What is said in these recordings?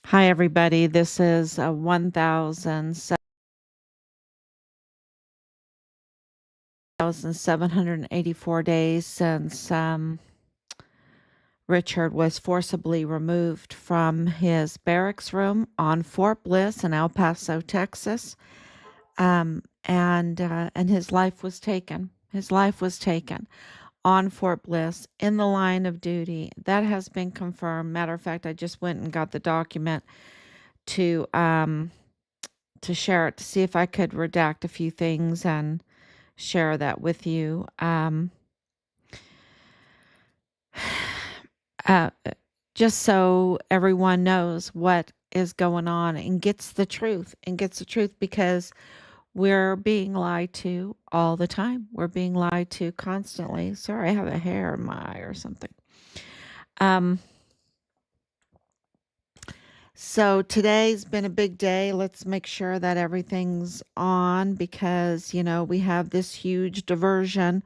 Hi, everybody. This is 1,784 days since Richard was forcibly removed from his barracks room on Fort Bliss in El Paso, Texas, and his life was taken. His life was taken on Fort Bliss in the line of duty. That has been confirmed. Matter of fact, I just went and got the document to share it to see if I could redact a few things and share that with you. Uh, just so everyone knows what is going on and gets the truth because we're being lied to all the time. We're being lied to constantly. Sorry, I have a hair in my eye or something. So today's been a big day. Let's make sure that everything's on because, we have this huge diversion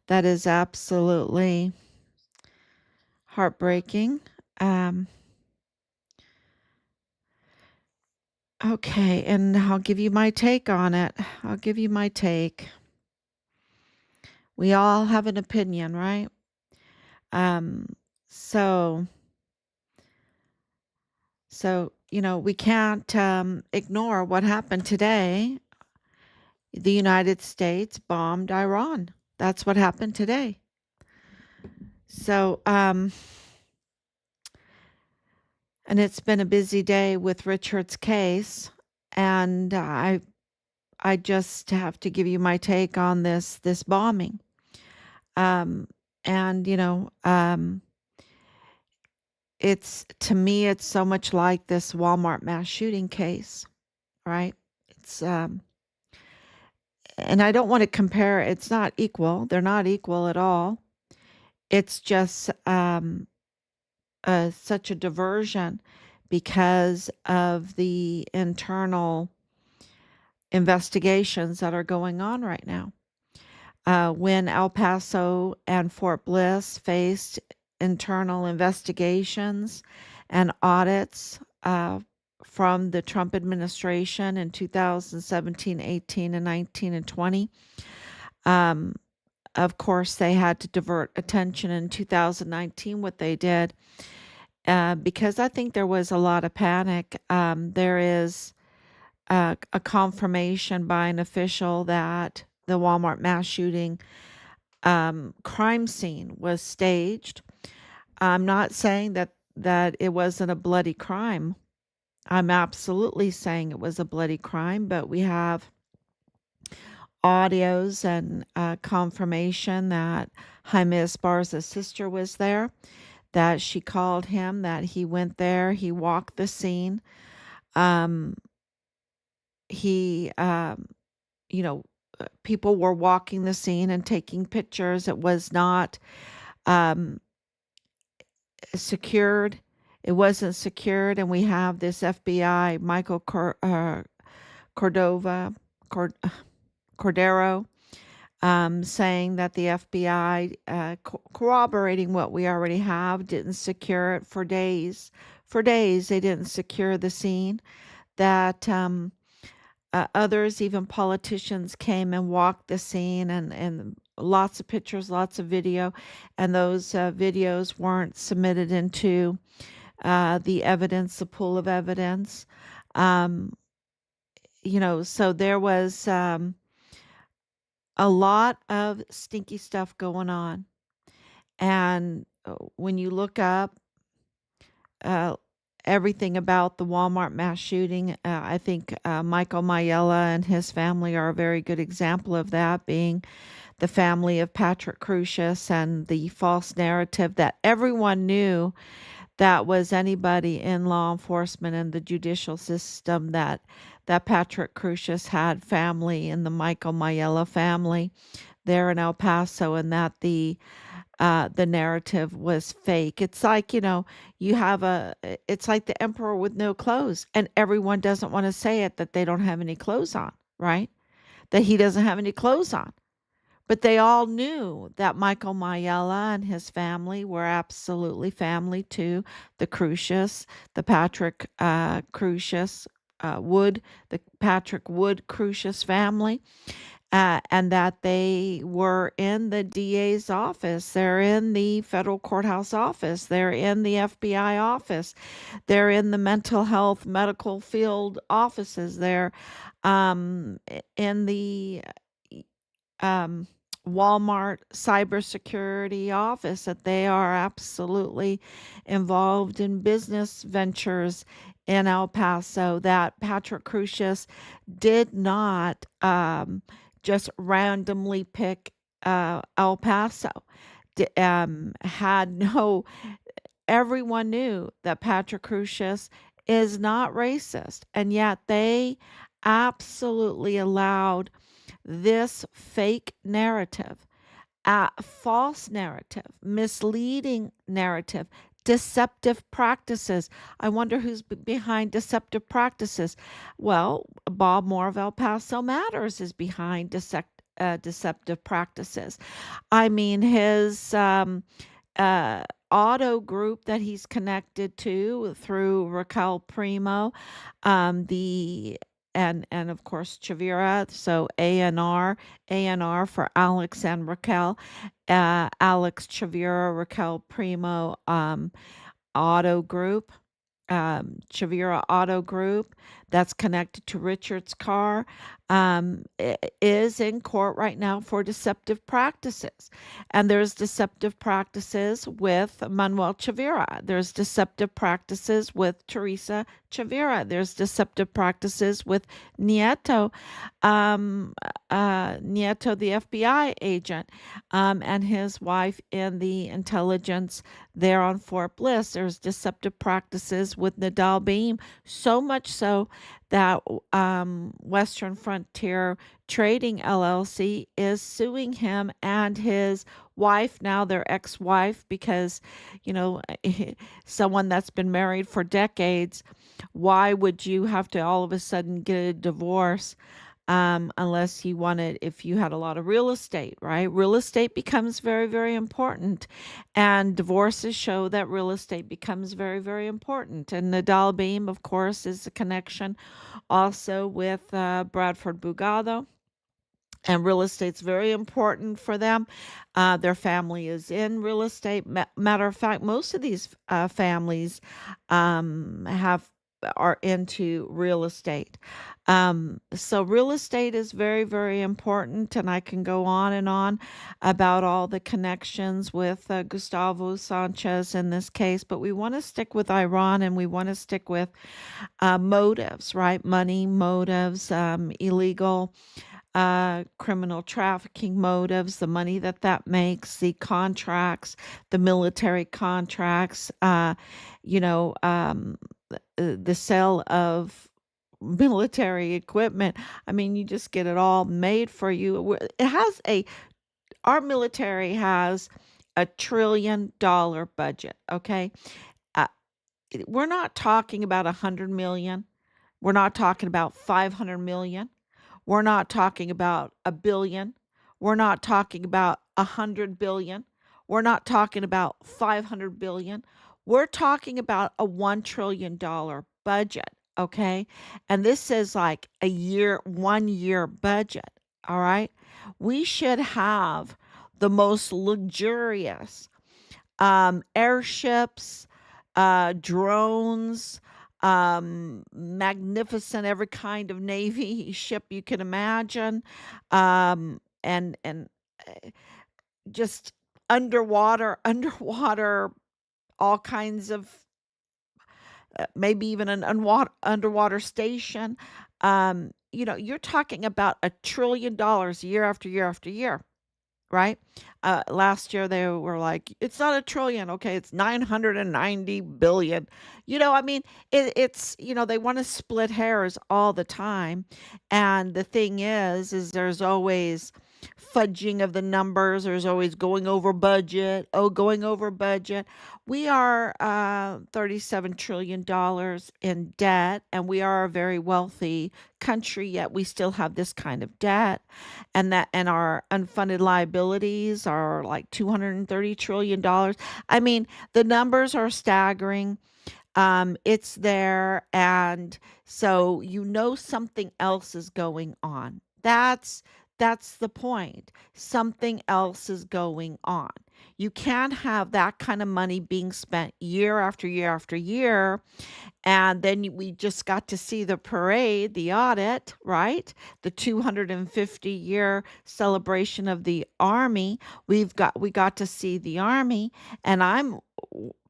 that is absolutely heartbreaking. Okay, and I'll give you my take on it. I'll give you my take. We all have an opinion, right? So we can't ignore what happened today. The United States bombed Iran. That's what happened today. So, and it's been a busy day with Richard's case, and I just have to give you my take on this bombing. And it's, to me, it's so much like this Walmart mass shooting case, right? It's and I don't want to compare. It's not equal. They're not equal at all. It's just such a diversion because of the internal investigations that are going on right now. When El Paso and Fort Bliss faced internal investigations and audits from the Trump administration in 2017, 18, and 19, and 20. Of course, they had to divert attention in 2019, what they did, because I think there was a lot of panic. There is a confirmation by an official that the Walmart mass shooting crime scene was staged. I'm not saying that it wasn't a bloody crime. I'm absolutely saying it was a bloody crime, but we have audios and confirmation that Jaime Esparza's sister was there, that she called him, that he went there, he walked the scene. He, people were walking the scene and taking pictures. It was not secured. It wasn't secured, and we have this FBI Michael Cordero saying that the FBI, corroborating what we already have, didn't secure it for days. For days, they didn't secure the scene. That others, even politicians, came and walked the scene, and lots of pictures, lots of video, and those videos weren't submitted into the evidence, the pool of evidence. So there was a lot of stinky stuff going on. And when you look up everything about the Walmart mass shooting, I think Michael Mayella and his family are a very good example of that, being the family of Patrick Crusius, and the false narrative that everyone knew that was anybody in law enforcement and the judicial system that Patrick Crusius had family in the Michael Mayella family there in El Paso, and that the narrative was fake. It's like, it's like the emperor with no clothes, and everyone doesn't want to say it, that they don't have any clothes on, right? That he doesn't have any clothes on. But they all knew that Michael Mayella and his family were absolutely family to the Crucius, the Patrick Crucius Wood, the Patrick Wood Crucius family, and that they were in the DA's office. They're in the federal courthouse office. They're in the FBI office. They're in the mental health medical field offices. They're in the um, Walmart cybersecurity office, that they are absolutely involved in business ventures in El Paso, that Patrick Crucius did not just randomly pick El Paso. Had no, everyone knew that Patrick Crucius is not racist, and yet they absolutely allowed this fake narrative, false narrative, misleading narrative, deceptive practices. I wonder who's behind deceptive practices. Well, Bob Moore of El Paso Matters is behind deceptive practices. I mean, his uh, auto group that he's connected to through Raquel Primo, the and of course Chavira, so ANR for Alex and Raquel, Alex Chavira, Raquel Primo, auto group, Chavira Auto Group, that's connected to Richard's car, is in court right now for deceptive practices. And there's deceptive practices with Manuel Chavira. There's deceptive practices with Teresa Chavira. There's deceptive practices with Nieto, Nieto, the FBI agent, and his wife in the intelligence there on Fort Bliss. There's deceptive practices with Nadal Beam, so much so that Western Frontier Trading LLC is suing him and his wife, now their ex-wife, because, you know, someone that's been married for decades, why would you have to all of a sudden get a divorce? Unless you wanted, if you had a lot of real estate, right? Real estate becomes very, very important. And divorces show that real estate becomes very, very important. And Nadal Beam, of course, is a connection also with Bradford Bugado. And real estate's very important for them. Their family is in real estate. Matter of fact, most of these families have are into real estate. So real estate is very, very important, and I can go on and on about all the connections with Gustavo Sanchez in this case, but we want to stick with Iran, and we want to stick with motives, right? Money motives, illegal criminal trafficking motives, the money that that makes, the contracts, the military contracts, you know, the sale of military equipment. I mean, you just get it all made for you. It has our military has $1 trillion budget. Okay. Uh, we're not talking about 100 million. We're not talking about 500 million. We're not talking about a billion. We're not talking about 100 billion. We're not talking about 500 billion. We're talking about a $1 trillion budget. Okay. And this is like a year, 1 year budget. All right. We should have the most luxurious airships, drones, magnificent every kind of navy ship you can imagine, and just underwater, all kinds of maybe even an underwater station. You know, you're talking about $1 trillion year after year after year, right? Last year they were like, it's not a trillion, okay, it's 990 billion. You know, I mean, it's, you know, they want to split hairs all the time. And the thing is there's always fudging of the numbers. There's always going over budget. Oh, going over budget. We are $37 trillion in debt, and we are a very wealthy country, yet we still have this kind of debt. And our unfunded liabilities are like $230 trillion. I mean, the numbers are staggering. It's there, and so something else is going on. That's the point. Something else is going on. You can't have that kind of money being spent year after year after year, and then we just got to see the parade, the audit, right? The 250-year celebration of the Army. We got to see the Army, and I'm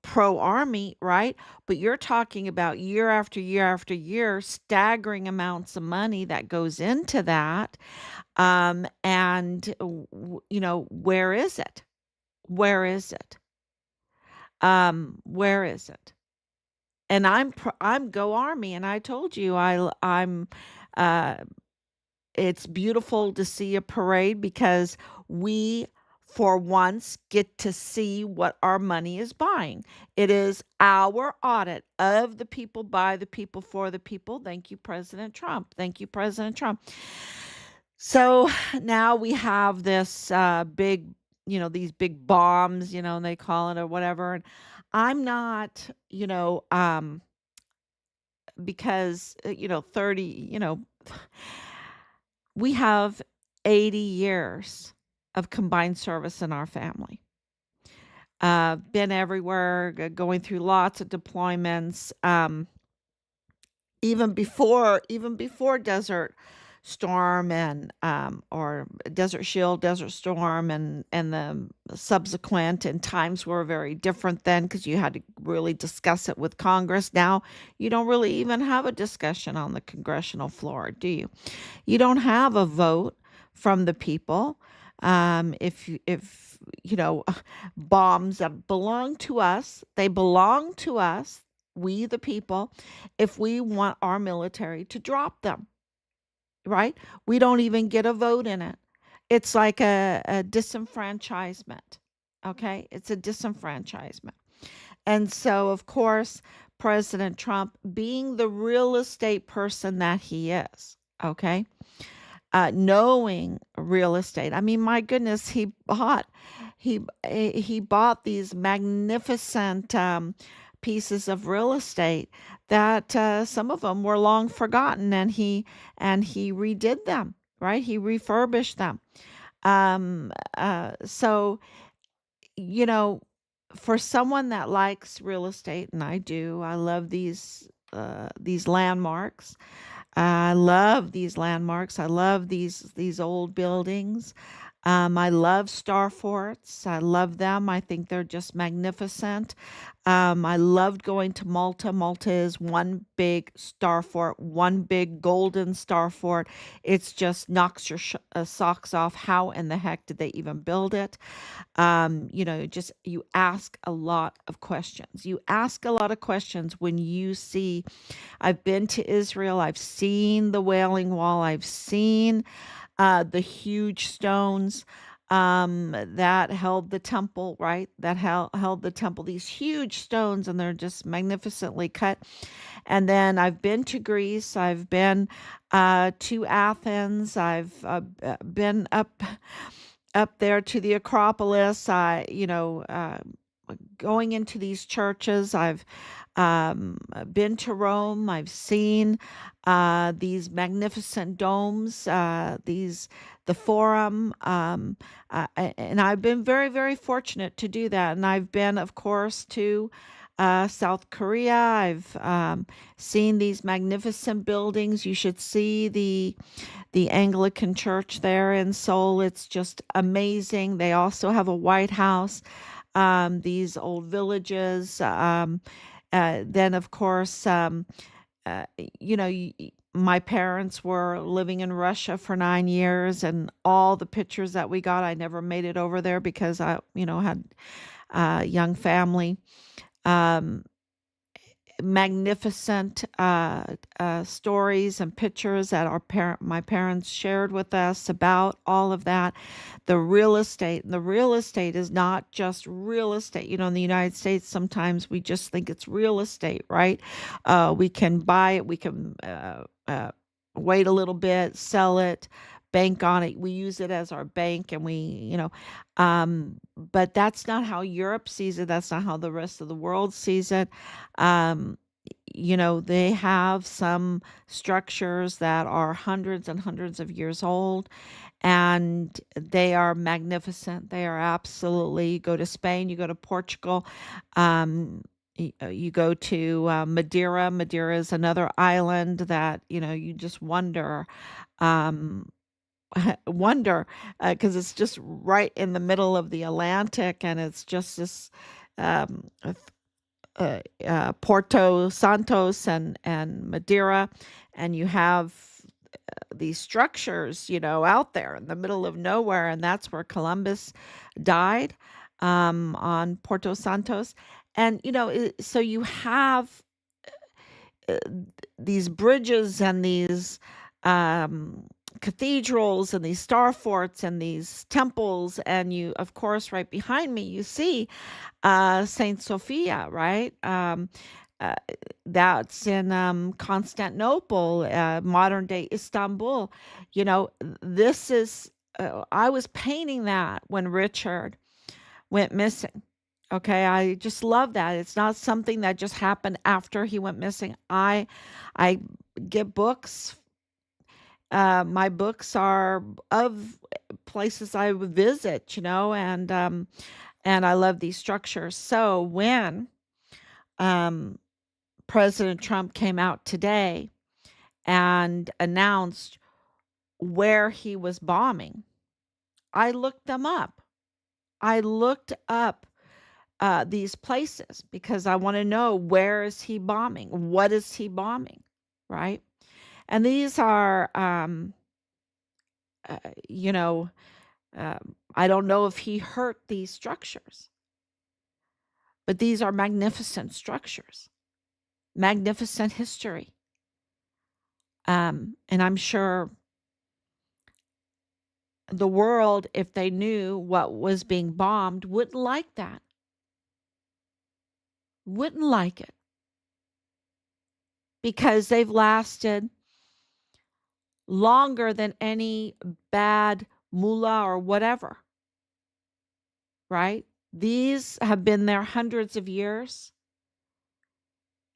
pro Army, right? But you're talking about year after year after year, staggering amounts of money that goes into that. And where is it? Where is it? Where is it? And I'm go Army, and I told you I'm uh it's beautiful to see a parade because we for once get to see what our money is buying. It is our audit of the people, by the people, for the people. Thank you, President Trump. Thank you, President Trump. So now we have this big, these big bombs, and they call it or whatever. And I'm not, because, 30, we have 80 years of combined service in our family. Been everywhere, going through lots of deployments. Even before Desert Storm and or Desert Shield, Desert Storm, and the subsequent, and times were very different then because you had to really discuss it with Congress. Now you don't really even have a discussion on the congressional floor, do you? You don't have a vote from the people. If bombs that belong to us, they belong to us, we the people, if we want our military to drop them, right? We don't even get a vote in it. It's like a disenfranchisement. Okay? It's a disenfranchisement. And so, of course, President Trump, being the real estate person that he is, okay, knowing real estate. I mean, my goodness, he bought these magnificent pieces of real estate that some of them were long forgotten, and he redid them, right? He refurbished them. So you know, for someone that likes real estate, and I do, I love these landmarks. I love these landmarks. I love these old buildings. I love star forts. I love them. I think they're just magnificent. I loved going to Malta. Malta is one big star fort, one big golden star fort. It's just knocks your socks off. How in the heck did they even build it? Just you ask a lot of questions. You ask a lot of questions when you see. I've been to Israel. I've seen the Wailing Wall. I've seen the huge stones that held the temple, right? That held the temple, these huge stones, and they're just magnificently cut. And then I've been to Greece. I've been to Athens. I've been up there to the Acropolis. Going into these churches. I've been to Rome. I've seen these magnificent domes, the Forum, and I've been very, very fortunate to do that. And I've been, of course, to South Korea. I've seen these magnificent buildings. You should see the Anglican Church there in Seoul. It's just amazing. They also have a White House. These old villages. Then, of course, uh, you know, y- my parents were living in Russia for 9 years, and all the pictures that we got, I never made it over there because I, had a young family. Um, magnificent stories and pictures that my parents shared with us about all of that. The real estate is not just real estate. In the United States, sometimes we just think it's real estate, right? We can buy it, we can wait a little bit, sell it, bank on it. We use it as our bank, and but that's not how Europe sees it. That's not how the rest of the world sees it. Um, they have some structures that are hundreds and hundreds of years old, and they are magnificent. They are absolutely, you go to Spain, you go to Portugal, you go to Madeira. Madeira is another island that, you just um, wonder, because it's just right in the middle of the Atlantic, and it's just this Porto Santos and Madeira, and you have these structures, out there in the middle of nowhere, and that's where Columbus died, on Porto Santos. And so you have uh, these bridges and these um, cathedrals and these star forts and these temples, and you, of course, right behind me, you see Saint Sophia, right? Uh, that's in Constantinople, modern day Istanbul. This is, I was painting that when Richard went missing. Okay, I just love that. It's not something that just happened after he went missing. I get books. My books are of places I would visit, and I love these structures. So when um, President Trump came out today and announced where he was bombing, I looked them up. I looked up these places because I want to know, where is he bombing? What is he bombing? Right? And these are, uh, you know, I don't know if he hurt these structures, but these are magnificent structures, magnificent history. And I'm sure the world, if they knew what was being bombed, wouldn't like that, wouldn't like it, because they've lasted longer than any bad mullah or whatever, right? These have been there hundreds of years,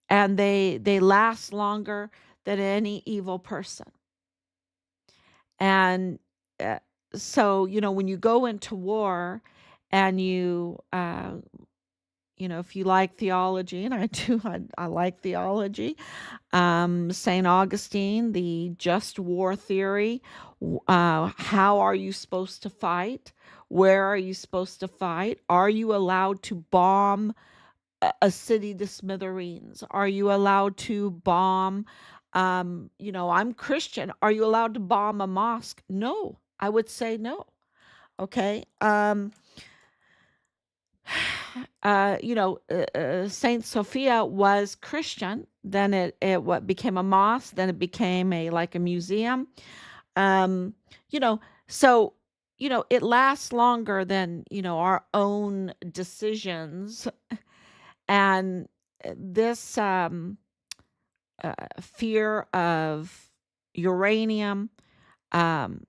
and they last longer than any evil person. And uh, so, when you go into war, and if you like theology, and I do, I like theology. St. Augustine, the just war theory. How are you supposed to fight? Where are you supposed to fight? Are you allowed to bomb a city to smithereens? Are you allowed to bomb? I'm Christian. Are you allowed to bomb a mosque? No, I would say no. Okay. Saint Sophia was Christian. Then it what became a mosque. Then it became like a museum. Um, you know, so it lasts longer than our own decisions. And this fear of uranium, um,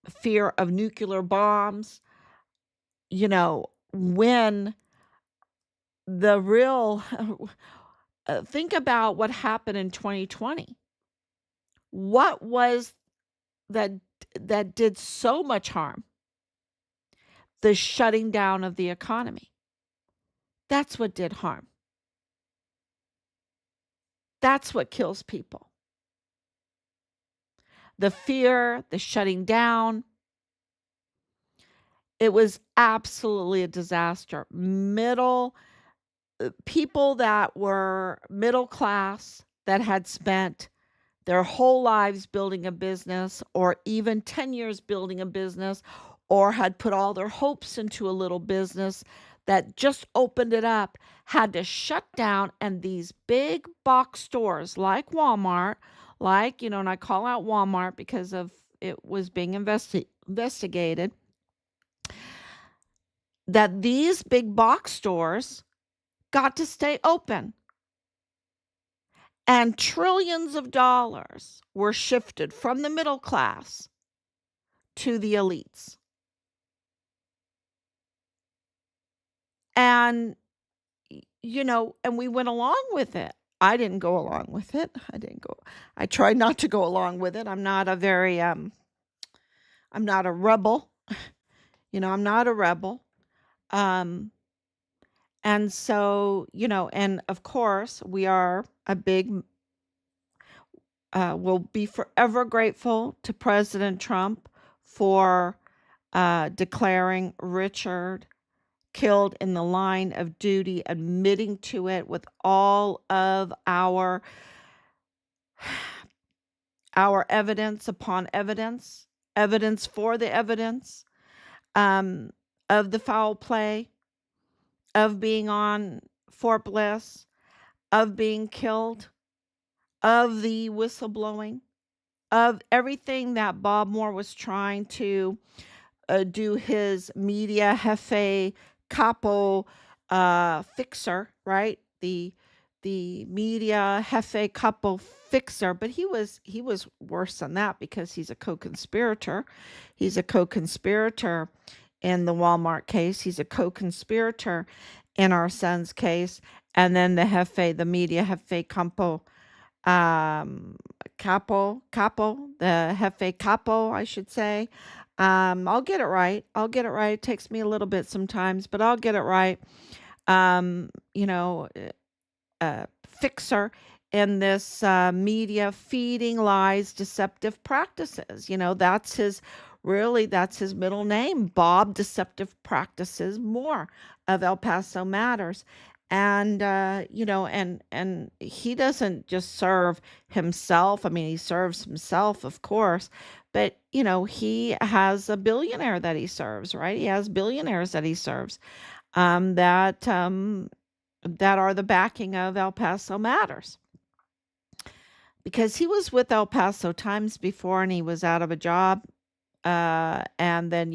fear of nuclear bombs. When the real think about what happened in 2020. What was that that did so much harm? The shutting down of the economy. That's what did harm. That's what kills people. The fear, the shutting down. It was absolutely a disaster. People that were middle class, that had spent their whole lives building a business, or even 10 years building a business, or had put all their hopes into a little business, that just opened it up had to shut down, and these big box stores like Walmart, like, and I call out Walmart because of it was being investigated, that these big box stores got to stay open, and trillions of dollars were shifted from the middle class to the elites. And and we went along with it. I didn't go along with it. I tried not to go along with it. I'm not a rebel. I'm not a rebel. And so, and of course, we are we'll be forever grateful to President Trump for declaring Richard killed in the line of duty, admitting to it with all of our evidence upon evidence, evidence for the evidence, of the foul play, of being on Fort Bliss, of being killed, of the whistleblowing, of everything that Bob Moore was trying to do his media jefe capo fixer, right? The media jefe capo fixer, but he was worse than that because he's a co-conspirator. He's a co-conspirator in the Walmart case. He's a co-conspirator in our son's case. And then the media jefe capo, the jefe capo, I should say. I'll get it right. It takes me a little bit sometimes, but I'll get it right. Um, you know, Fixer in this media feeding lies, deceptive practices. That's his middle name, Bob Deceptive Practices Moore of El Paso Matters. And and he doesn't just serve himself. I mean, he serves himself, of course, but he has a billionaire that he serves, right? He has billionaires that he serves, that are the backing of El Paso Matters. Because he was with El Paso Times before and he was out of a job. And then,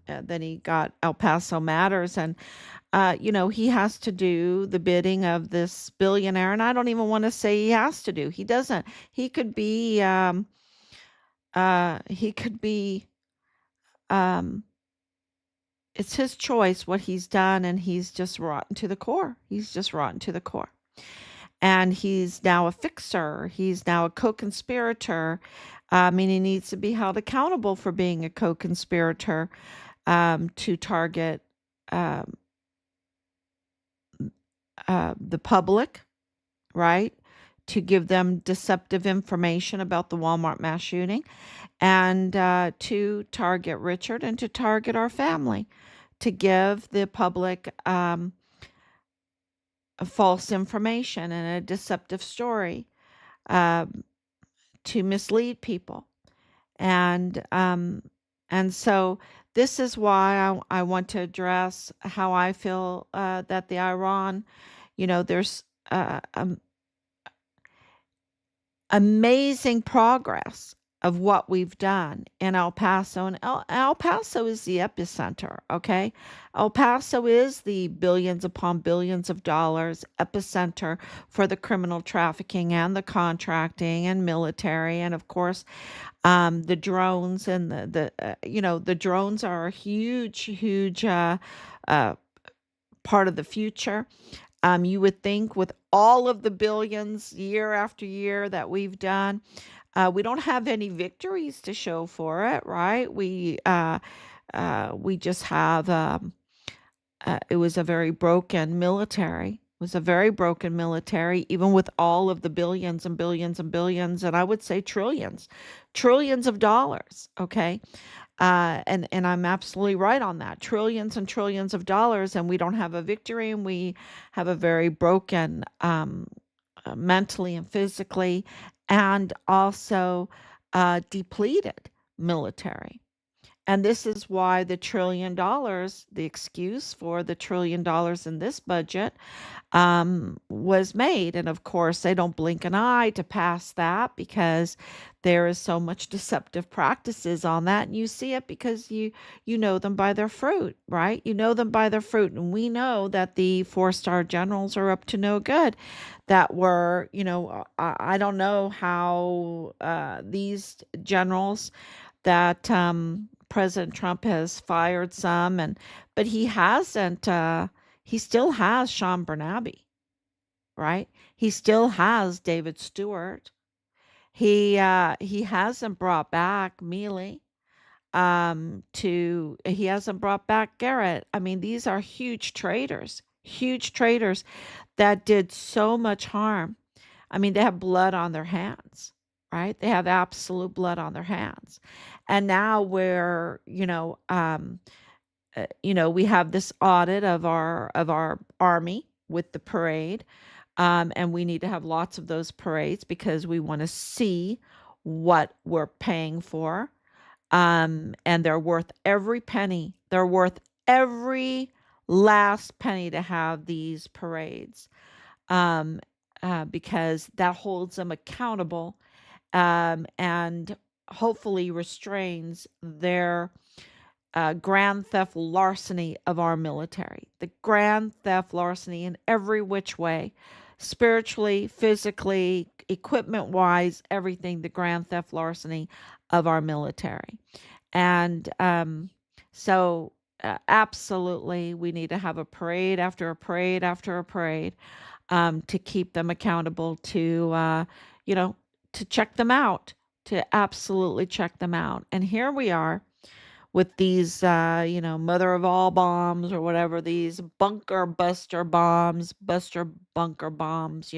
then he got El Paso Matters, and, he has to do the bidding of this billionaire. And I don't even want to say he has to do. He doesn't. He could be, um, it's his choice what he's done, and he's just rotten to the core. And he's now a fixer. He's now a co-conspirator. I mean, he needs to be held accountable for being a co-conspirator, to target the public, right? To give them deceptive information about the Walmart mass shooting, and to target Richard and to target our family, to give the public a false information and a deceptive story, to mislead people. And so this is why I want to address how I feel that the Iran, there's amazing progress of what we've done in El Paso. And El Paso is the epicenter, okay? El Paso is the billions upon billions of dollars epicenter for the criminal trafficking and the contracting and military. And of course, the drones and the drones are a huge part of the future. You would think with all of the billions year after year that we've done, we don't have any victories to show for it, right? We just have it was a very broken military. It was a very broken military, even with all of the billions and billions and billions, and I would say trillions of dollars. Okay, and I'm absolutely right on that. Trillions and trillions of dollars, and we don't have a victory, and we have a very broken, mentally and physically, and also depleted military. And this is why the excuse for the $1 trillion in this budget was made. And of course, they don't blink an eye to pass that because there is so much deceptive practices on that. And you see it because you know them by their fruit, right? You know them by their fruit. And we know that the four-star generals are up to no good. That were, I don't know how these generals that President Trump has fired some, but he hasn't. He still has Sean Bernabe, right? He still has David Stewart. He hasn't brought back Mealy. He hasn't brought back Garrett. I mean, these are huge traitors that did so much harm. I mean, they have blood on their hands, right? They have absolute blood on their hands. And now we have this audit of our army with the parade, and we need to have lots of those parades because we want to see what we're paying for. And they're worth every penny. They're worth every last penny to have these parades, um, because that holds them accountable, and hopefully restrains their grand theft larceny of our military. The grand theft larceny in every which way, spiritually, physically, equipment wise, everything, the grand theft larceny of our military. And absolutely, we need to have a parade after a parade after a parade, to keep them accountable, you know, to check them out, to absolutely check them out. And here we are with these, mother of all bombs or whatever, these buster bunker bombs,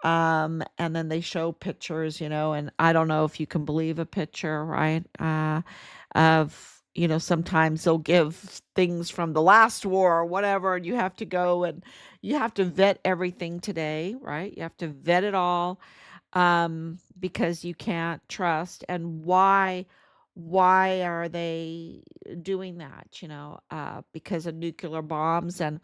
and then they show pictures, and I don't know if you can believe a picture, right? Of, sometimes they'll give things from the last war or whatever, and you have to go and you have to vet everything today, right? You have to vet it all, because you can't trust. And why are they doing that? Because of nuclear bombs, and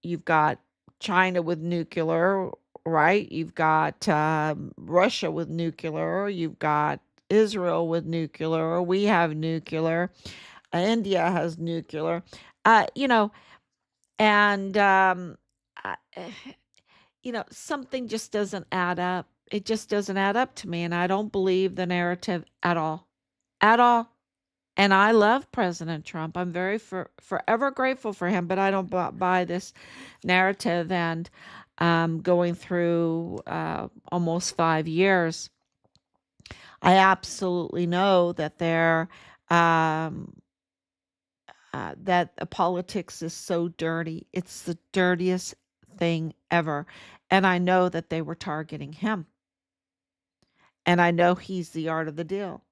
you've got China with nuclear, right? You've got Russia with nuclear. You've got Israel with nuclear. We have nuclear. India has nuclear. Uh, you know, and uh, something just doesn't add up. It just doesn't add up to me, and I don't believe the narrative at all, at all. And I love President Trump. I'm forever grateful for him, but I don't buy this narrative. And going through almost 5 years, I absolutely know that politics is so dirty. It's the dirtiest thing ever. And I know that they were targeting him. And I know he's the art of the deal.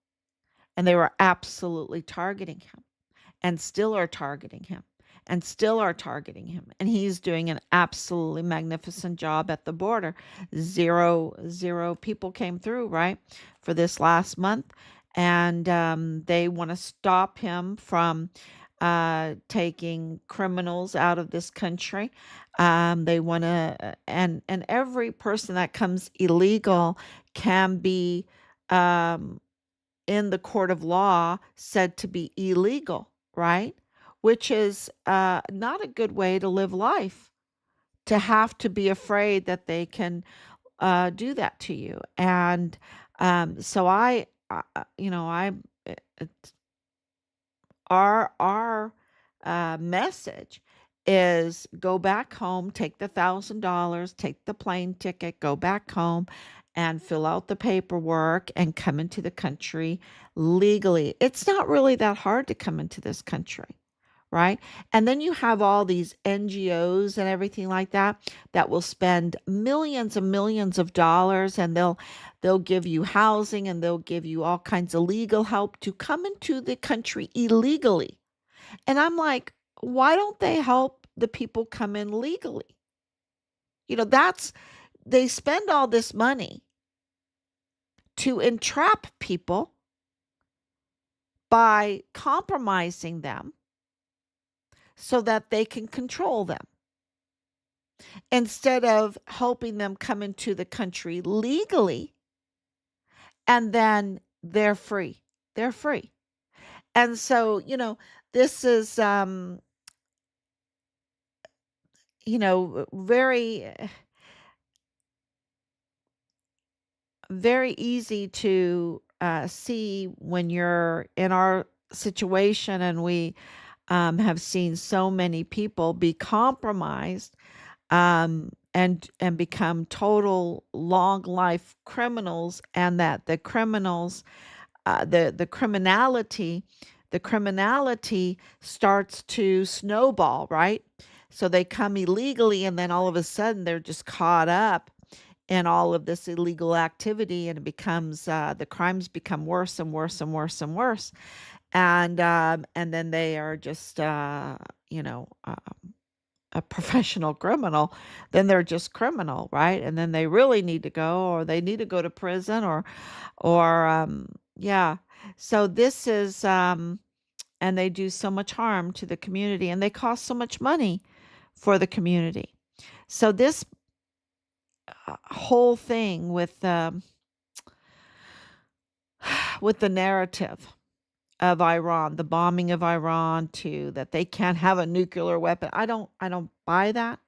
And they were absolutely targeting him, and still are targeting him, and still are targeting him. And he's doing an absolutely magnificent job at the border. Zero people came through, right, for this last month. And they want to stop him from taking criminals out of this country. They want to, and every person that comes illegal can be, um, in the court of law, said to be illegal, right? Which is not a good way to live life, to have to be afraid that they can do that to you. And so I, it's, our message is go back home, take the $1,000, take the plane ticket, go back home and fill out the paperwork and come into the country legally. It's not really that hard to come into this country, right? And then you have all these NGOs and everything like that that will spend millions and millions of dollars, and they'll give you housing, and they'll give you all kinds of legal help to come into the country illegally. And I'm like, why don't they help the people come in legally? That's they spend all this money to entrap people by compromising them so that they can control them instead of helping them come into the country legally, and then they're free. They're free. And so, this is, very, very easy to see when you're in our situation, and we have seen so many people be compromised, and become total long life criminals, and that the criminality starts to snowball, right? So they come illegally, and then all of a sudden they're just caught up in all of this illegal activity, and it becomes, the crimes become worse and worse and worse and worse, and then they are just, a professional criminal. Then they're just criminal, right? And then they really need to go, or they need to go to prison, or yeah. So this is, and they do so much harm to the community, and they cost so much money for the community. So this whole thing with the narrative of Iran, the bombing of Iran, to that they can't have a nuclear weapon. I don't buy that.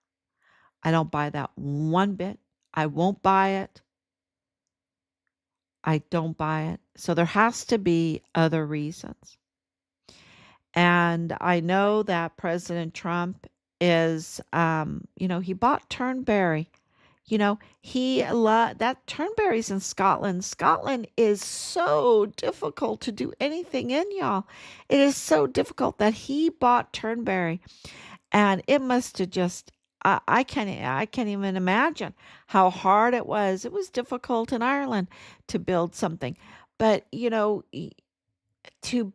I don't buy that one bit. I won't buy it. I don't buy it. So there has to be other reasons. And I know that President Trump is, he bought Turnberry. That Turnberry's in Scotland. Scotland is so difficult to do anything in, y'all. It is so difficult that he bought Turnberry, and it must have just. I can't even imagine how hard it was. It was difficult in Ireland to build something, but to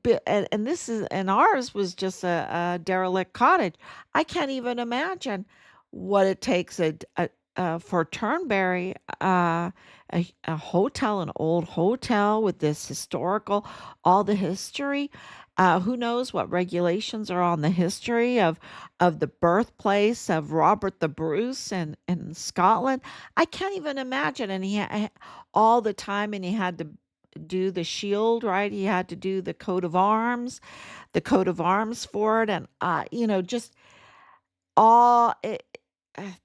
build, and this is, and ours was just a derelict cottage. I can't even imagine what it takes for Turnberry, a hotel, an old hotel with this historical, all the history. Who knows what regulations are on the history of the birthplace of Robert the Bruce in Scotland? I can't even imagine. And all the time, and he had to do the shield, right? He had to do the coat of arms for it, and just all it,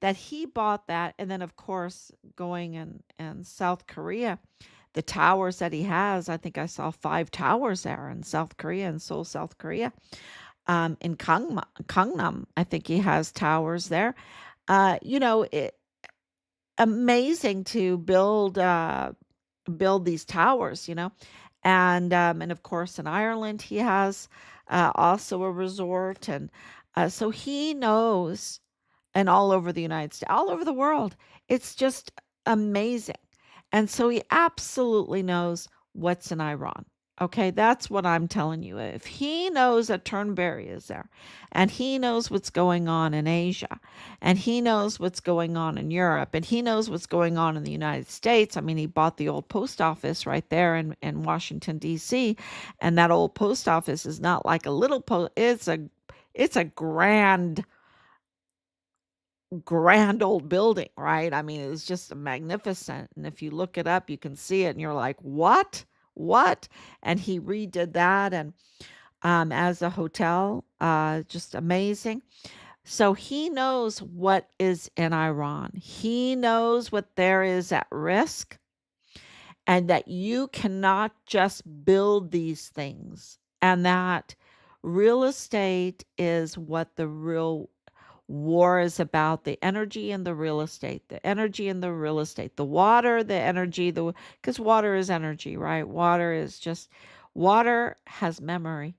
that he bought that. And then of course going in South Korea, the towers that he has, I think I saw 5 towers there in South Korea, in Seoul, South Korea. In Gangnam, I think he has towers there. Amazing to build these towers, and of course in Ireland he has, also a resort, and so he knows, and all over the United States, all over the world. It's just amazing. And so he absolutely knows what's in Iran. Okay, that's what I'm telling you. If he knows that Turnberry is there, and he knows what's going on in Asia, and he knows what's going on in Europe, and he knows what's going on in the United States. I mean, he bought the old post office right there in Washington, D.C., and that old post office is not like a little post, it's a grand old building, right? I mean, it's just magnificent. And if you look it up, you can see it and you're like, what? What? And he redid that, and as a hotel, just amazing. So he knows what is in Iran. He knows what there is at risk, and that you cannot just build these things, and that real estate is what the real war is about. The energy and the real estate, the energy and the real estate, the water, the energy, because water is energy, right? Water has memory.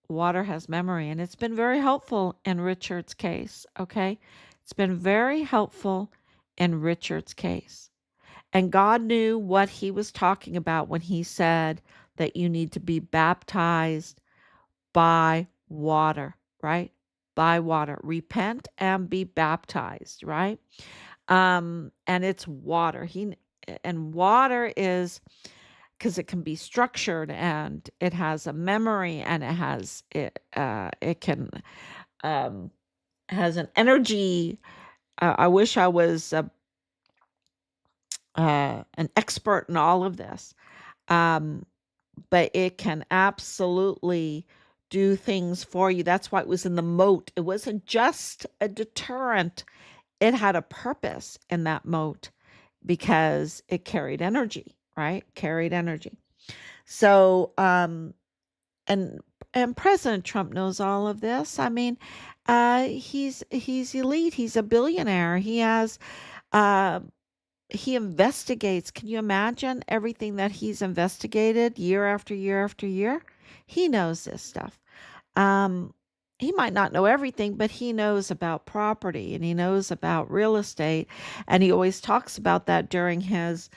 Water has memory, and it's been very helpful in Richard's case. Okay, it's been very helpful in Richard's case. And God knew what he was talking about when he said that you need to be baptized by water, right? By water. Repent and be baptized, right? And it's water. And water is, because it can be structured and it has a memory and it can um, has an energy. I wish I was an expert in all of this, um, but it can absolutely do things for you. That's why it was in the moat. It wasn't just a deterrent, it had a purpose in that moat because it carried energy, right? Carried energy. So, and President Trump knows all of this. I mean, he's elite. He's a billionaire. Uh, he investigates. Can you imagine everything that he's investigated year after year after year? He knows this stuff. Um, he might not know everything, but he knows about property and he knows about real estate, and he always talks about that during his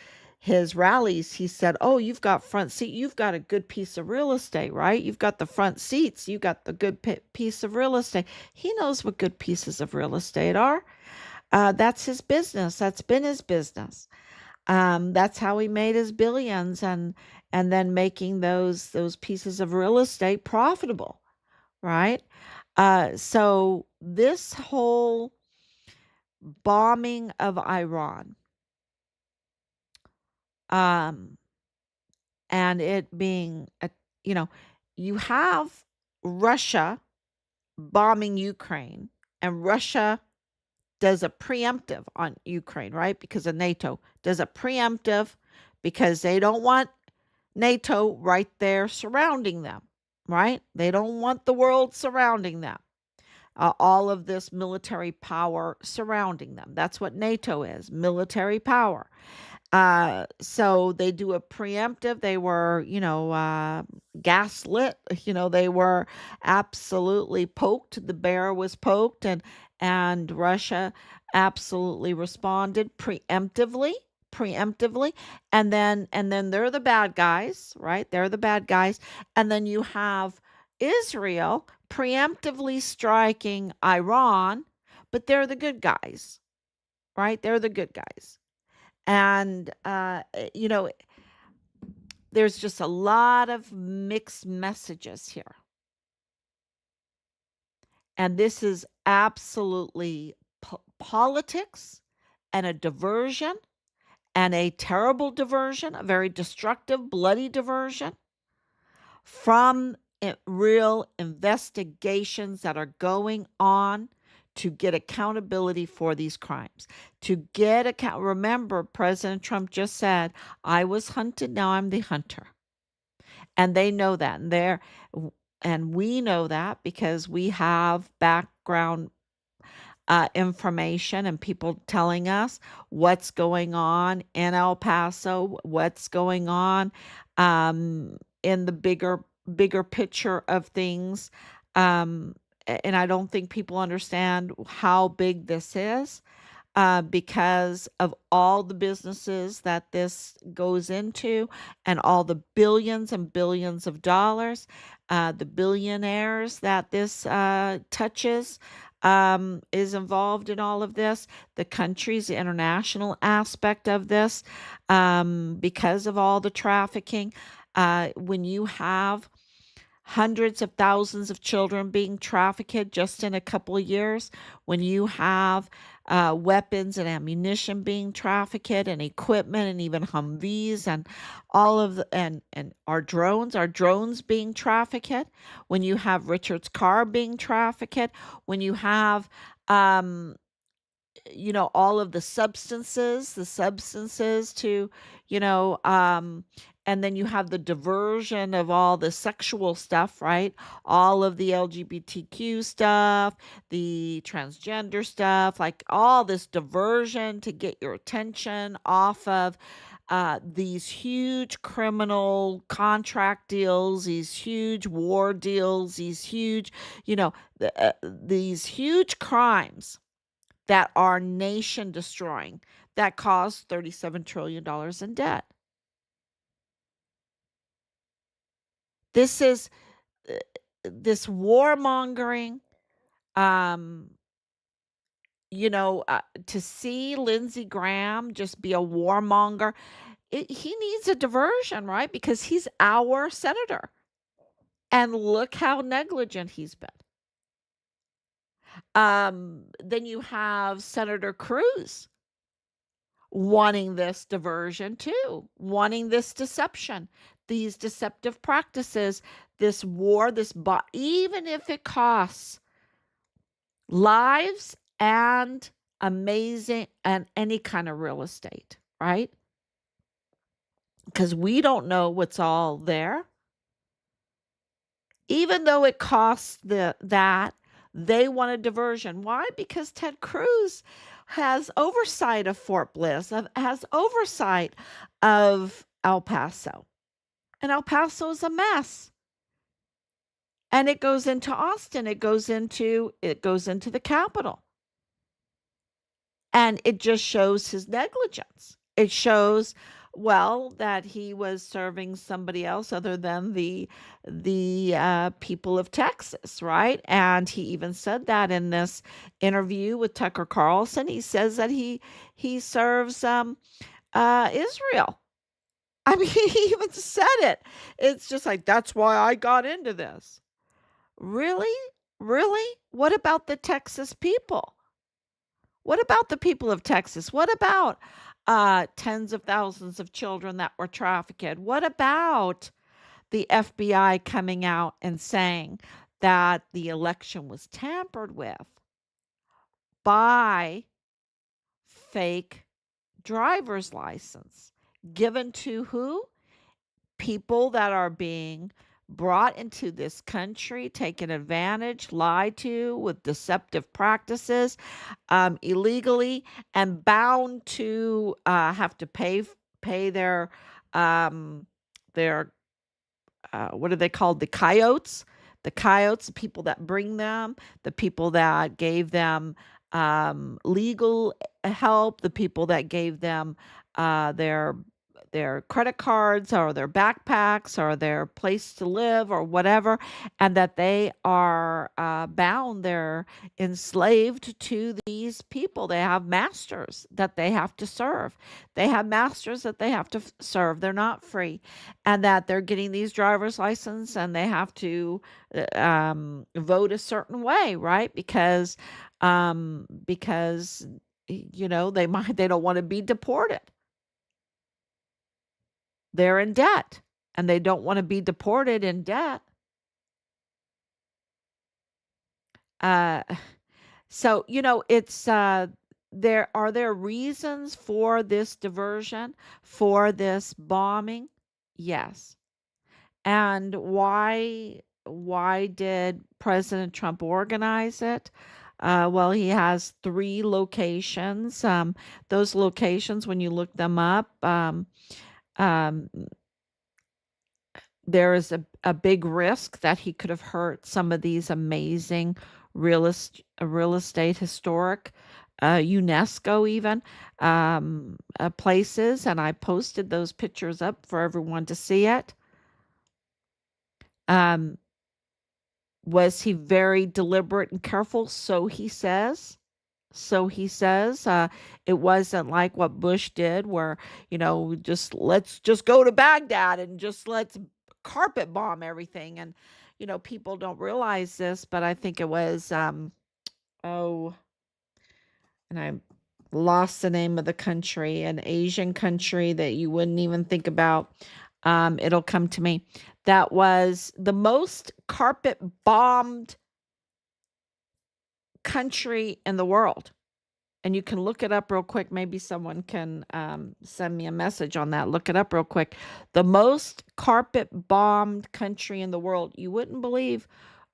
rallies. He said, "Oh, you've got front seat. You've got a good piece of real estate, right? You've got the front seats. You got the good piece of real estate." He knows what good pieces of real estate are. That's his business. That's been his business. That's how he made his billions, and then making those pieces of real estate profitable, right? So this whole bombing of Iran, um, and it being a, you know, you have Russia bombing Ukraine, and Russia does a preemptive on Ukraine, right? Because of NATO, does a preemptive because they don't want NATO right there surrounding them, right? They don't want the world surrounding them. All of this military power surrounding them. That's what NATO is, military power. So they do a preemptive. They were, gaslit. They were absolutely poked. The bear was poked, and Russia absolutely responded preemptively, and then they're the bad guys, right? They're the bad guys, and then you have Israel preemptively striking Iran, but they're the good guys, right? They're the good guys. And, there's just a lot of mixed messages here. And this is absolutely politics and a diversion and a terrible diversion, a very destructive, bloody diversion from real investigations that are going on to get accountability for these crimes. To get account, remember, President Trump just said, "I was hunted, now I'm the hunter." And they know that, and we know that because we have background information and people telling us what's going on in El Paso, what's going on in the bigger picture of things. And I don't think people understand how big this is because of all the businesses that this goes into and all the billions and billions of dollars, the billionaires that this touches. Is involved in all of this, the countries, the international aspect of this, because of all the trafficking. When you have hundreds of thousands of children being trafficked just in a couple of years, when you have weapons and ammunition being trafficked and equipment and even Humvees and all of the and our drones being trafficked, when you have Richard's car being trafficked, when you have all of the substances to, you know, and then you have the diversion of all the sexual stuff, right? All of the LGBTQ stuff, the transgender stuff, like all this diversion to get your attention off of these huge criminal contract deals, these huge war deals, these huge, these huge crimes that are nation destroying, that caused $37 trillion in debt. This is this warmongering. Um, to see Lindsey Graham just be a warmonger, he needs a diversion, right? Because he's our senator. And look how negligent he's been. Then you have Senator Cruz wanting this diversion too, wanting this deception, these deceptive practices, this war, even if it costs lives and amazing and any kind of real estate, right? Because we don't know what's all there. Even though it costs that, they want a diversion. Why? Because Ted Cruz has oversight of Fort Bliss, has oversight of El Paso. And El Paso is a mess. And it goes into Austin. It goes into the capital. And it just shows his negligence. It shows, well, that he was serving somebody else other than the people of Texas, right? And he even said that in this interview with Tucker Carlson. He says that he serves Israel. I mean, he even said it. It's just like, that's why I got into this. Really? Really? What about the Texas people? What about the people of Texas? What about tens of thousands of children that were trafficked? What about the FBI coming out and saying that the election was tampered with by fake driver's license given to who? People that are being brought into this country, taken advantage, lied to with deceptive practices, illegally, and bound to have to pay um, their what are they called? The coyotes, the people that bring them, the people that gave them legal help, the people that gave them their credit cards or their backpacks or their place to live or whatever, and that they are bound, they're enslaved to these people. They have masters that they have to serve. They have masters that they have to serve. They're not free, and that they're getting these driver's license and they have to vote a certain way, right? Because they don't want to be deported. They're in debt and they don't want to be deported in debt. Uh, so, it's there reasons for this diversion, for this bombing? Yes. And why did President Trump organize it? Well, he has 3 locations. Those locations, when you look them up, um, there is a big risk that he could have hurt some of these amazing real estate historic UNESCO even places, and I posted those pictures up for everyone to see it. Um, was he very deliberate and careful? So he says. So he says, it wasn't like what Bush did, where, let's just go to Baghdad and just let's carpet bomb everything. And, people don't realize this, but I think it was, oh, and I lost the name of the country, an Asian country that you wouldn't even think about. It'll come to me. That was the most carpet bombed country in the world. And you can look it up real quick. Maybe someone can send me a message on that. Look it up real quick. The most carpet bombed country in the world. You wouldn't believe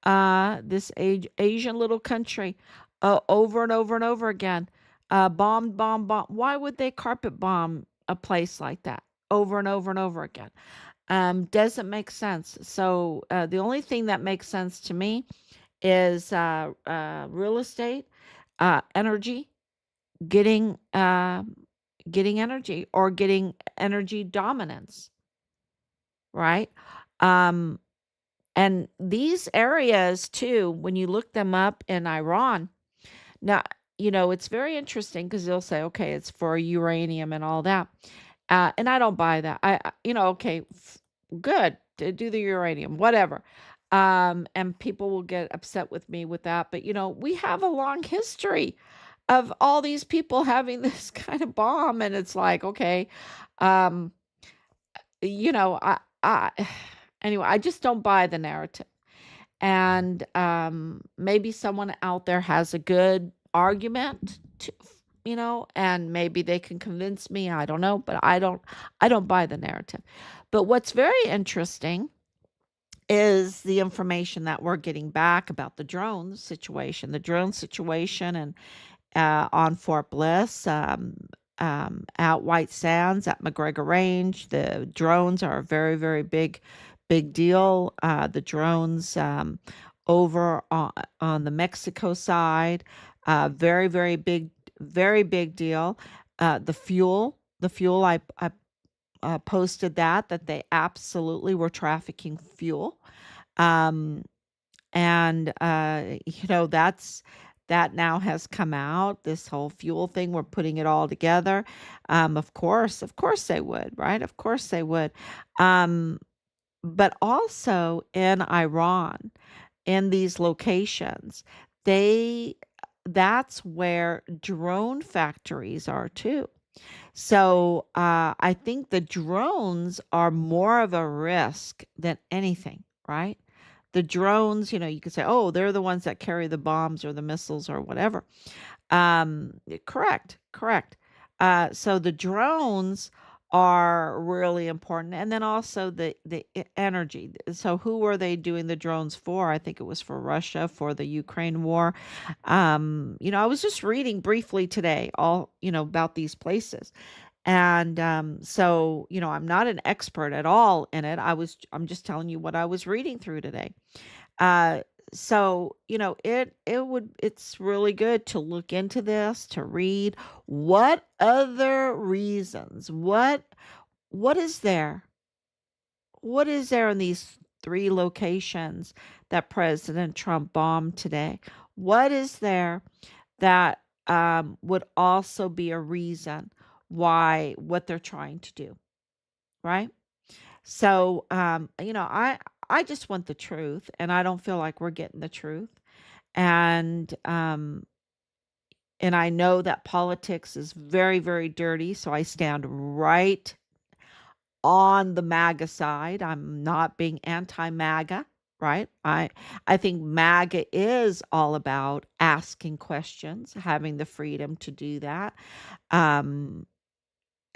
this Asian little country over and over and over again. Bombed. Why would they carpet bomb a place like that over and over and over again? Doesn't make sense. So the only thing that makes sense to me is real estate, energy, getting energy or getting energy dominance, right? And these areas too, when you look them up in Iran, now, it's very interesting because they'll say, okay, it's for uranium and all that. And I don't buy that. Okay, good to do the uranium, whatever. And people will get upset with me with that. But, we have a long history of all these people having this kind of bomb. And it's like, okay, um, you know, anyway, I just don't buy the narrative. And maybe someone out there has a good argument and maybe they can convince me. I don't know, but I don't buy the narrative. But what's very interesting is the information that we're getting back about the drone situation, and on Fort Bliss, at White Sands, at McGregor Range. The drones are a very, very big deal. The drones over on the Mexico side, very big deal. The fuel, I posted that they absolutely were trafficking fuel. Um, and that now has come out, this whole fuel thing. We're putting it all together. Of course they would, right? Of course they would. Um, but also in Iran, in these locations, they that's where drone factories are too. So I think the drones are more of a risk than anything, right? The drones, you could say, oh, they're the ones that carry the bombs or the missiles or whatever. Correct, correct. So the drones are really important, and then also the energy. So who were they doing the drones for? I think it was for Russia, for the Ukraine war. I was just reading briefly today all about these places. And so I'm not an expert at all in it. I'm just telling you what I was reading through today. uh so it's really good to look into this, to read what other reasons, what is there, in these three locations that President Trump bombed today. What is there that would also be a reason why what they're trying to do, right? So, I just want the truth, and I don't feel like we're getting the truth. And and I know that politics is very, very dirty, so I stand right on the MAGA side. I'm not being anti-MAGA, right? I think MAGA is all about asking questions, having the freedom to do that. Um,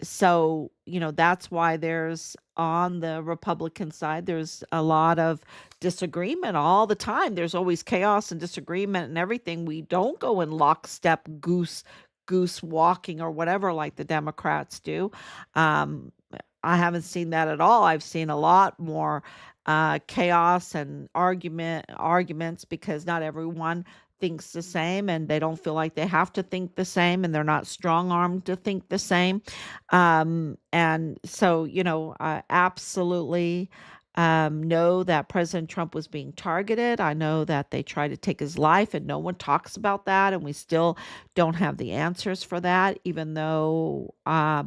so that's why there's, on the Republican side, there's a lot of disagreement all the time. There's always chaos and disagreement and everything. We don't go in lockstep, goose walking or whatever, like the Democrats do. um I haven't seen that at all. I've seen a lot more chaos and arguments, because not everyone thinks the same, and they don't feel like they have to think the same, and they're not strong armed to think the same. And so, I absolutely know that President Trump was being targeted. I know that they tried to take his life, and no one talks about that. And we still don't have the answers for that, even though I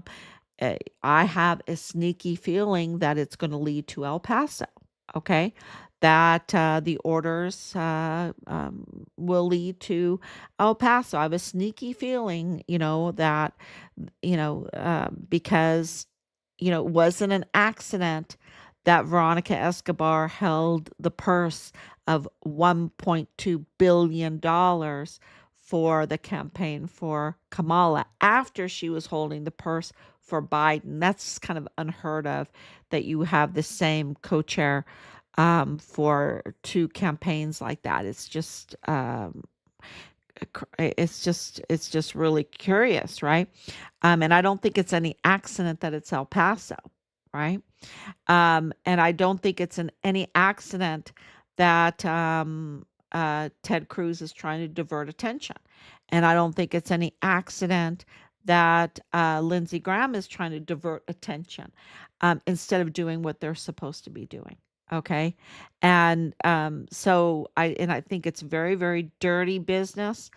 have a sneaky feeling that it's going to lead to El Paso. Okay. That the orders will lead to El Paso. I have a sneaky feeling, that, because, it wasn't an accident that Veronica Escobar held the purse of $1.2 billion for the campaign for Kamala after she was holding the purse for Biden. That's kind of unheard of, that you have the same co-chair for two campaigns like that. It's just really curious, right? And I don't think it's any accident that it's El Paso, right? And I don't think it's any accident that Ted Cruz is trying to divert attention. And I don't think it's any accident that Lindsey Graham is trying to divert attention, instead of doing what they're supposed to be doing. Okay. And I think it's very, very dirty business.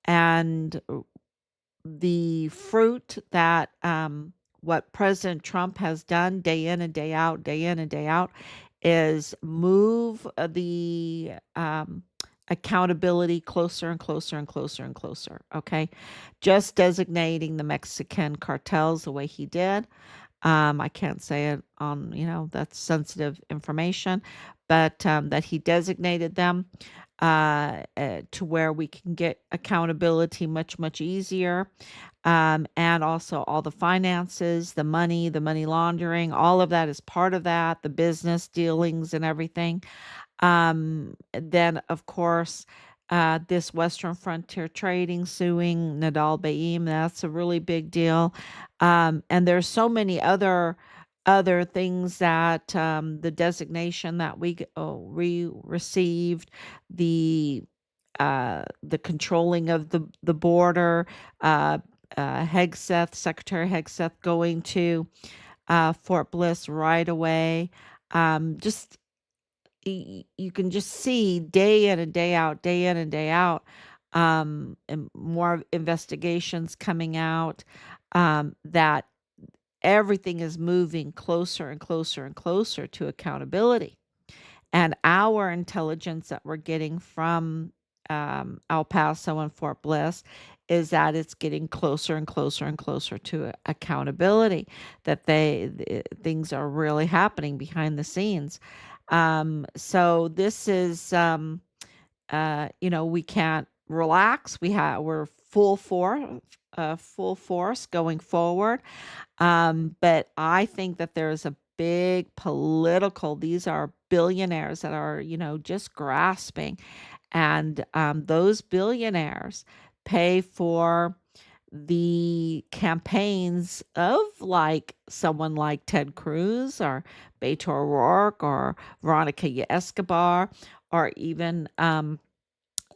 And the fruit that what President Trump has done day in and day out, day in and day out, is move the accountability closer and closer and closer and closer. Okay. Just designating the Mexican cartels the way he did. I can't say it on, that's sensitive information, but that he designated them to where we can get accountability much, much easier. And also all the finances, the money laundering, all of that is part of that, the business dealings and everything. Then, of course, this Western Frontier Trading suing Nadal Baim, that's a really big deal. And there's so many other things that the designation that we received, the controlling of the border, uh, Hegseth, Secretary Hegseth going to Fort Bliss right away. Just you can just see day in and day out, day in and day out, and more investigations coming out, that everything is moving closer and closer and closer to accountability. And our intelligence that we're getting from El Paso and Fort Bliss is that it's getting closer and closer and closer to accountability, that things are really happening behind the scenes. So this is, we can't relax. We're full force going forward. But I think that there's a big political, these are billionaires that are, just grasping. And those billionaires pay for the campaigns of like someone like Ted Cruz or Beto O'Rourke or Veronica Escobar or even a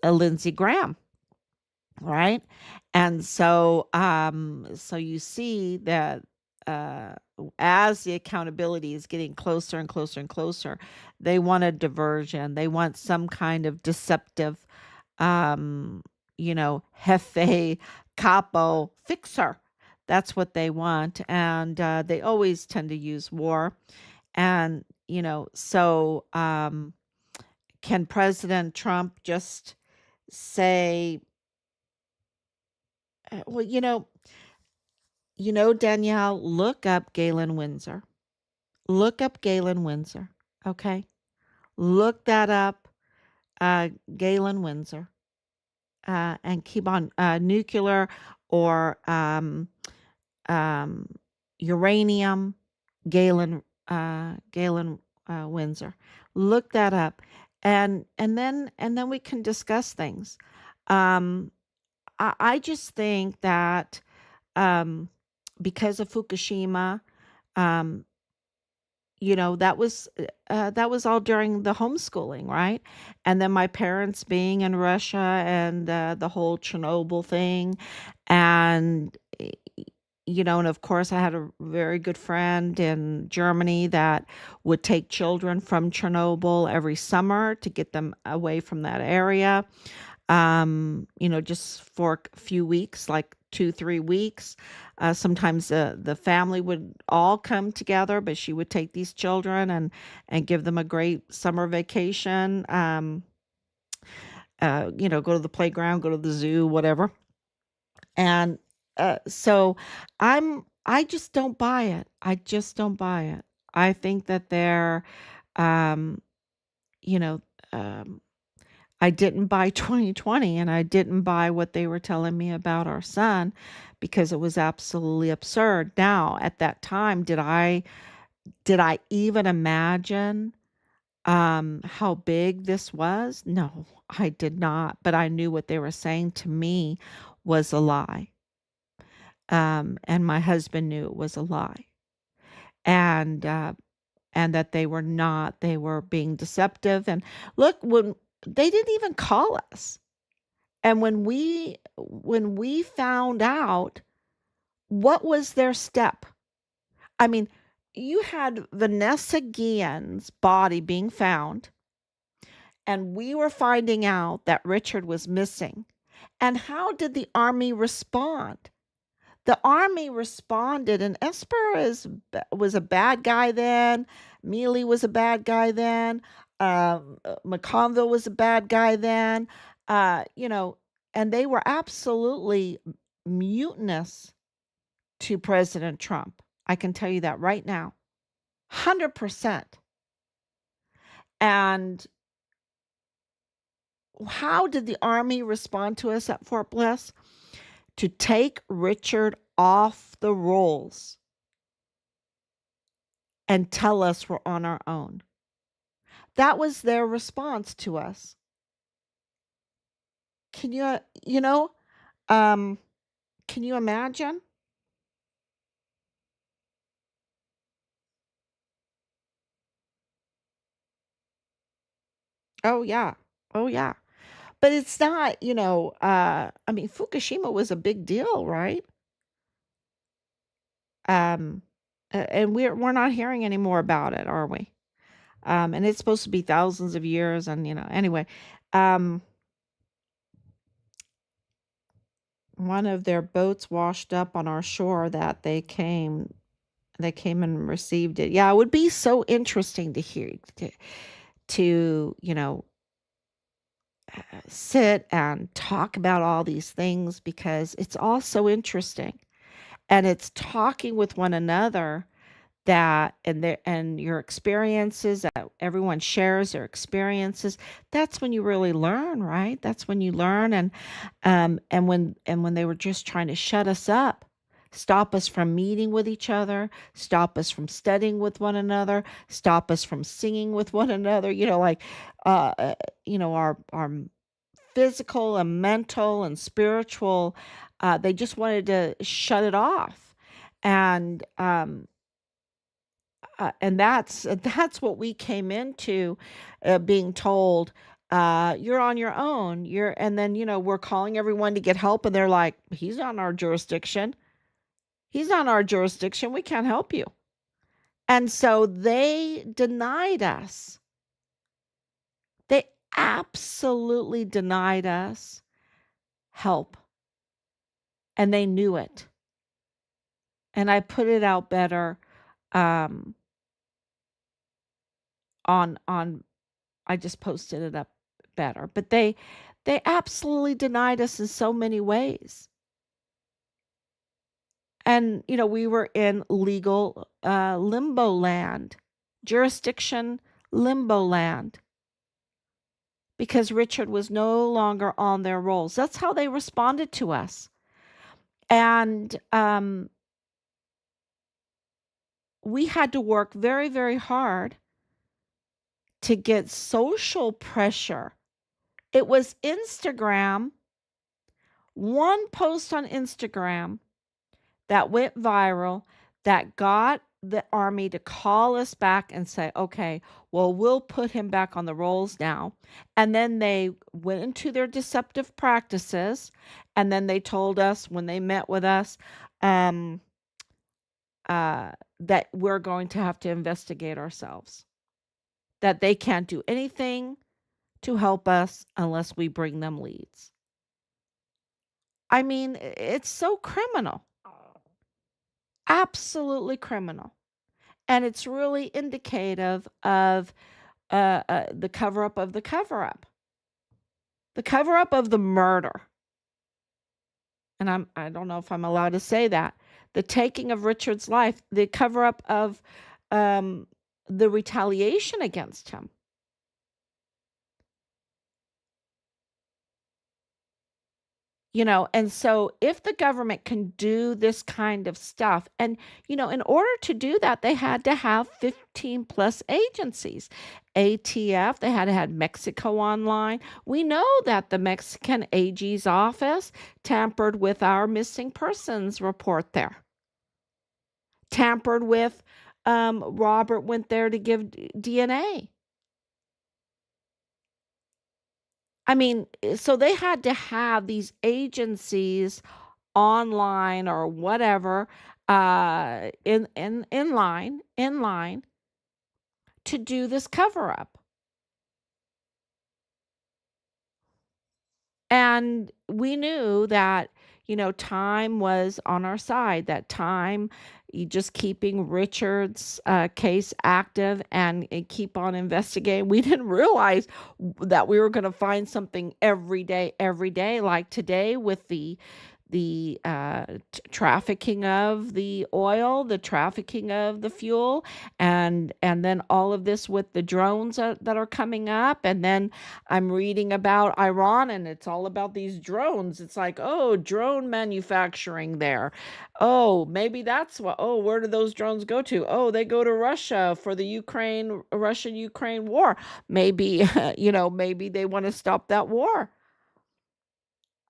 Lindsey Graham, right? And so you see that uh, as the accountability is getting closer and closer and closer, they want a diversion. They want some kind of deceptive, jefe, capo, fixer. That's what they want, and they always tend to use war. And can President Trump just say, well, Danielle, look up Galen Windsor. Look up Galen Windsor. Okay. Look that up, uh, Galen Windsor, and keep on nuclear or um, uranium, Galen Windsor. Look that up, and then we can discuss things. Um, I just think that um, because of Fukushima, um, that was all during the homeschooling, right? And then my parents being in Russia and the whole Chernobyl thing, and and of course I had a very good friend in Germany that would take children from Chernobyl every summer to get them away from that area, just for a few weeks, like 2, 3 weeks. Sometimes the family would all come together, but she would take these children and give them a great summer vacation. Go to the playground, go to the zoo, whatever. And so I just don't buy it. I just don't buy it. I think that um, you know, um, I didn't buy 2020 and I didn't buy what they were telling me about our son because it was absolutely absurd. Now, at that time, did I even imagine how big this was? No, I did not, but I knew what they were saying to me was a lie. And my husband knew it was a lie. And and that they were not, they were being deceptive. And look, when they didn't even call us. And when we found out, what was their step? I mean, you had Vanessa Guillen's body being found, and we were finding out that Richard was missing. And how did the army respond? The army responded, and was a bad guy then. Mealy was a bad guy then. McConville was a bad guy then. You know, and they were absolutely mutinous to President Trump. I can tell you that right now. 100%. And how did the army respond to us at Fort Bliss? To take Richard off the rolls and tell us we're on our own. That was their response to us. Can you, um, can you imagine? Oh, yeah. Oh, yeah. But it's not, I mean, Fukushima was a big deal, right? Um, and we're not hearing any more about it, are we? And it's supposed to be thousands of years, and anyway, um, one of their boats washed up on our shore that they came and received it. Yeah, it would be so interesting to hear to sit and talk about all these things, because it's all so interesting, and it's talking with one another, that and your experiences, that everyone shares their experiences. That's when you really learn, right? That's when you learn. And when they were just trying to shut us up, stop us from meeting with each other, stop us from studying with one another, stop us from singing with one another, like uh uh, our physical and mental and spiritual, they just wanted to shut it off. And that's what we came into, being told, you're on your own. And then we're calling everyone to get help, and they're like, he's not in our jurisdiction. He's not in our jurisdiction. We can't help you. And so they denied us. They absolutely denied us help, and they knew it. And I put it out better, um, on I just posted it up better. But they absolutely denied us in so many ways. And we were in legal, limbo land, jurisdiction limbo land, because Richard was no longer on their rolls. That's how they responded to us. And we had to work very, very hard to get social pressure. It was Instagram, one post on Instagram that went viral, that got the army to call us back and say, okay, well, we'll put him back on the rolls now. And then they went into their deceptive practices. And then they told us, when they met with us, um, that we're going to have to investigate ourselves, that they can't do anything to help us unless we bring them leads. I mean, it's so criminal, absolutely criminal. And it's really indicative of, the cover up of the cover up, the cover up of the murder. And I don't know if I'm allowed to say that. The taking of Richard's life, the cover up of, um, the retaliation against him. And so if the government can do this kind of stuff, and in order to do that, they had to have 15 plus agencies. ATF, they had to have Mexico online. We know that the Mexican AG's office tampered with our missing persons report there, tampered with, Robert went there to give DNA. I mean, so they had to have these agencies online or whatever, in line to do this cover up. And we knew that, time was on our side. That time, just keeping Richard's case active and keep on investigating. We didn't realize that we were going to find something every day, like today with the trafficking of the oil, the trafficking of the fuel, and then all of this with the drones that are coming up. And then I'm reading about Iran, and it's all about these drones. It's like, oh, drone manufacturing there. Oh, maybe that's what. Oh, where do those drones go to? Oh, they go to Russia for the Russia-Ukraine war. Maybe maybe they want to stop that war.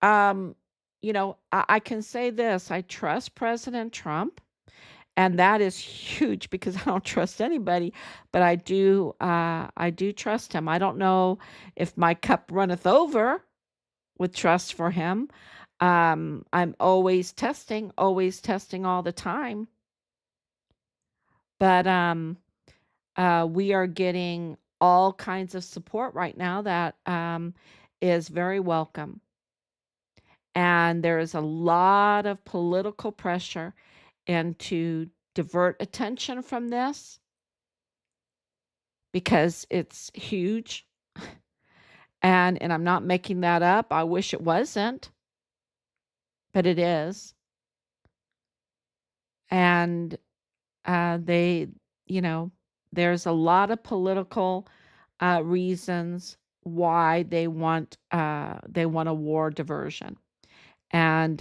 um I can say this: I trust President Trump, and that is huge because I don't trust anybody, but I do trust him. I don't know if my cup runneth over with trust for him. I'm always testing all the time. But we are getting all kinds of support right now that is very welcome. And there is a lot of political pressure, and to divert attention from this because it's huge. And I'm not making that up. I wish it wasn't, but it is. And they, there's a lot of political reasons why they want a war diversion. And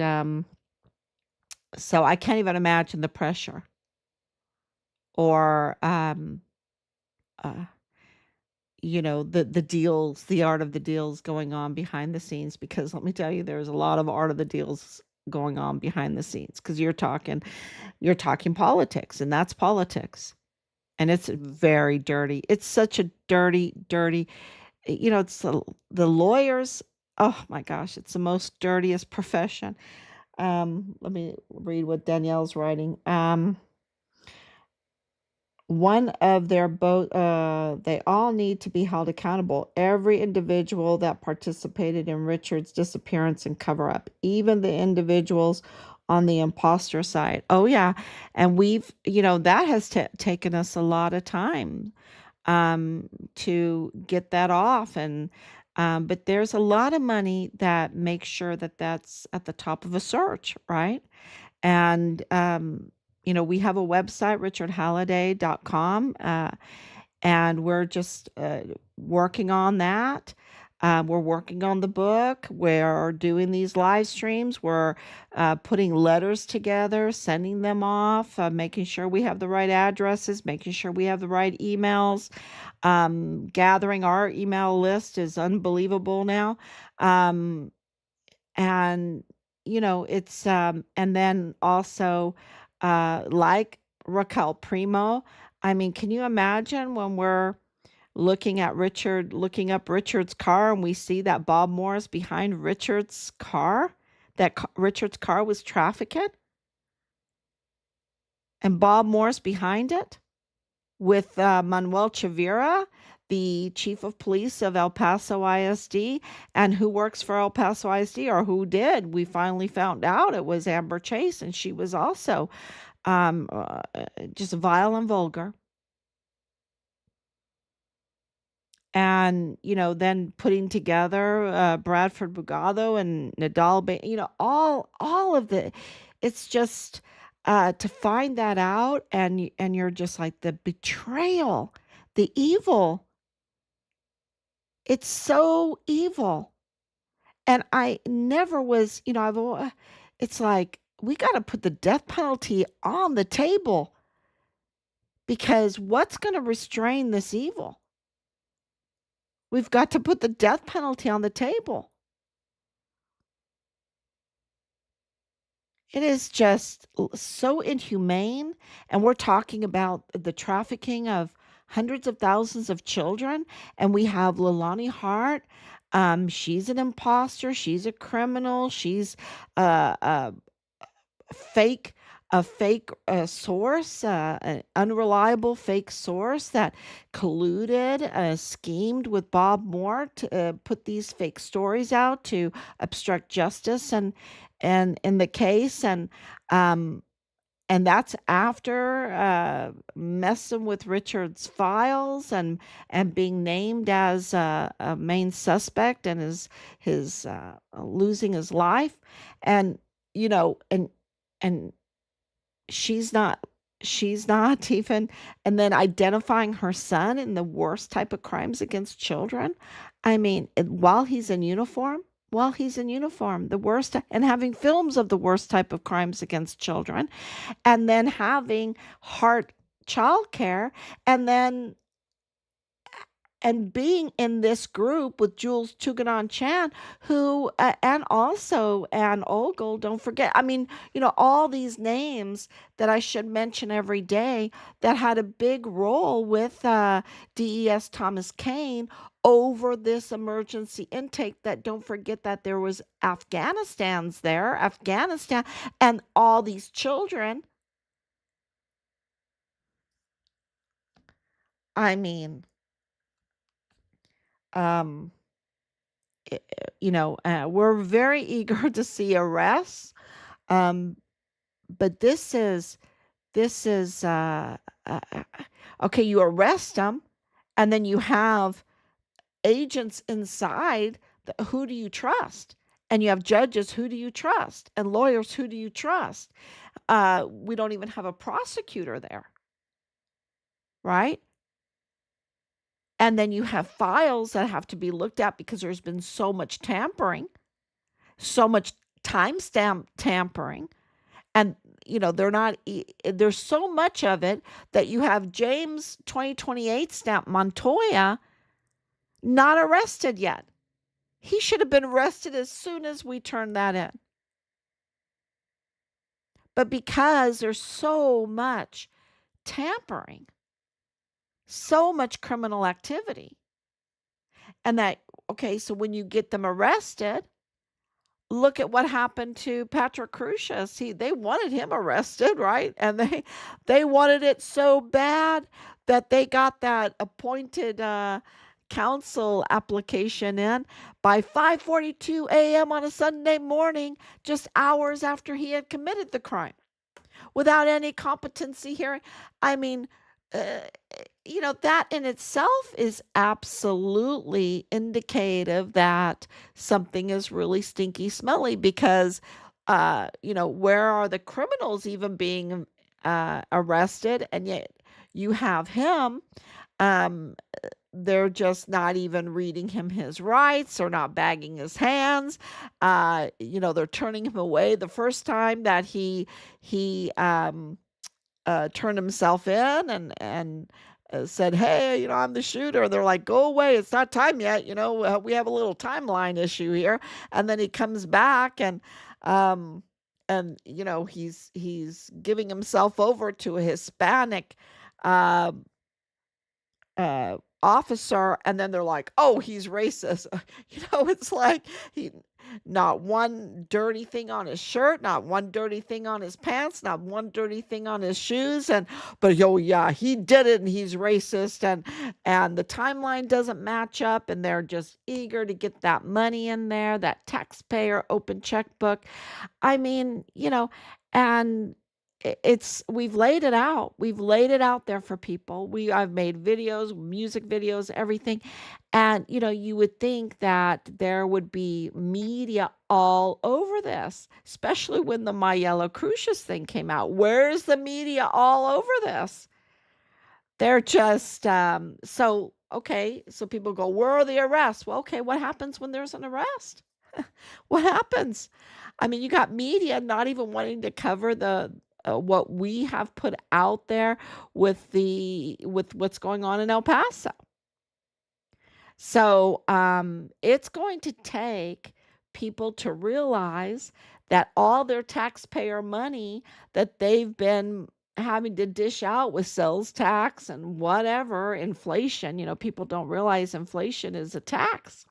so I can't even imagine the pressure or uh, the deals, the art of the deals going on behind the scenes. Because let me tell you, there's a lot of art of the deals going on behind the scenes, because you're talking politics, and that's politics, and it's very dirty. It's such a dirty, it's the lawyers. Oh my gosh, it's the most dirtiest profession. Let me read what Danielle's writing. One of their both they all need to be held accountable. Every individual that participated in Richard's disappearance and cover up, even the individuals on the imposter side. Oh yeah, and that has taken us a lot of time to get that off. And but there's a lot of money that makes sure that that's at the top of a search, right? And we have a website, richardhalliday.com, and we're just working on that. We're working on the book. We're doing these live streams. We're putting letters together, sending them off, making sure we have the right addresses, making sure we have the right emails. Gathering our email list is unbelievable now. Um, and it's and then also like Raquel Primo. I mean, can you imagine when we're looking up Richard's car, and we see that Bob Moore's behind Richard's car, that Richard's car was trafficked, and Bob Moore's behind it with Manuel Chavira, the chief of police of El Paso ISD, and who works for El Paso ISD, or who did. We finally found out it was Amber Chase, and she was also um, uh, just vile and vulgar. And then putting together Bradford Bugado and Nadal, all of the, it's just to find that out, and you're just like, the betrayal, the evil. It's so evil. And I never was, it's like, we got to put the death penalty on the table, because what's going to restrain this evil? We've got to put the death penalty on the table. It is just so inhumane. And we're talking about the trafficking of hundreds of thousands of children. And we have Leilani Hart. She's an imposter. She's a criminal. She's a fake a fake source, an unreliable fake source that colluded, schemed with Bob Moore to put these fake stories out to obstruct justice and in the case, um, and that's after messing with Richard's files and being named as a main suspect and his losing his life, and you know, and she's not she's not even, and then identifying her son in the worst type of crimes against children. I mean, while he's in uniform, the worst, and having films of the worst type of crimes against children, and then having heart childcare, and then and being in this group with Jules Tuganon Chan, who, and also Anne Ogle, don't forget. I mean, all these names that I should mention every day that had a big role with DES Thomas Kane over this emergency intake. That don't forget that there was Afghanistan, and all these children. I mean, um, we're very eager to see arrests. Um, but this is uh, uh, okay. You arrest them, and then you have agents inside. Who do you trust? And you have judges. Who do you trust? And lawyers. Who do you trust? We don't even have a prosecutor there, right? And then you have files that have to be looked at because there's been so much tampering, so much timestamp tampering, and they're not, there's so much of it that you have James 2028 stamp Montoya not arrested yet. He should have been arrested as soon as we turned that in. But because there's so much tampering, so much criminal activity, and that, okay, so when you get them arrested, look at what happened to Patrick Crucius. They wanted him arrested, right? And they wanted it so bad that they got that appointed counsel application in by 5:42 a.m. on a Sunday morning, just hours after he had committed the crime, without any competency hearing. I mean, uh, that in itself is absolutely indicative that something is really stinky smelly, because, where are the criminals even being arrested? And yet you have him. Um, they're just not even reading him his rights, or not bagging his hands. They're turning him away the first time that he turned himself in and said, "Hey, I'm the shooter." They're like, "Go away. It's not time yet. We have a little timeline issue here." And then he comes back um, and he's giving himself over to a Hispanic uh, officer, and then they're like, "Oh, he's racist." It's like he not one dirty thing on his shirt, not one dirty thing on his pants, not one dirty thing on his shoes, but oh yeah, he did it and he's racist, and the timeline doesn't match up, and they're just eager to get that money in there, that taxpayer open checkbook. I mean, and it's we've laid it out. We've laid it out there for people. I've made videos, music videos, everything. And you would think that there would be media all over this, especially when the Mayela Crucius thing came out. Where's the media all over this? They're just so okay. So people go, "Where are the arrests?" Well, okay, what happens when there's an arrest? What happens? I mean, you got media not even wanting to cover the what we have put out there with what's going on in El Paso. So it's going to take people to realize that all their taxpayer money that they've been having to dish out with sales tax and whatever inflation, people don't realize inflation is a tax.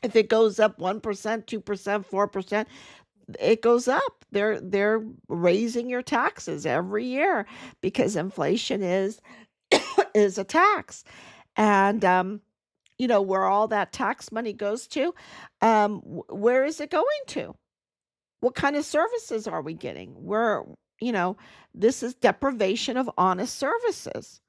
If it goes up 1%, 2%, 4%, it goes up. They're raising your taxes every year because inflation is a tax. And where all that tax money goes to, where is it going to? What kind of services are we getting? You know, this is deprivation of honest services.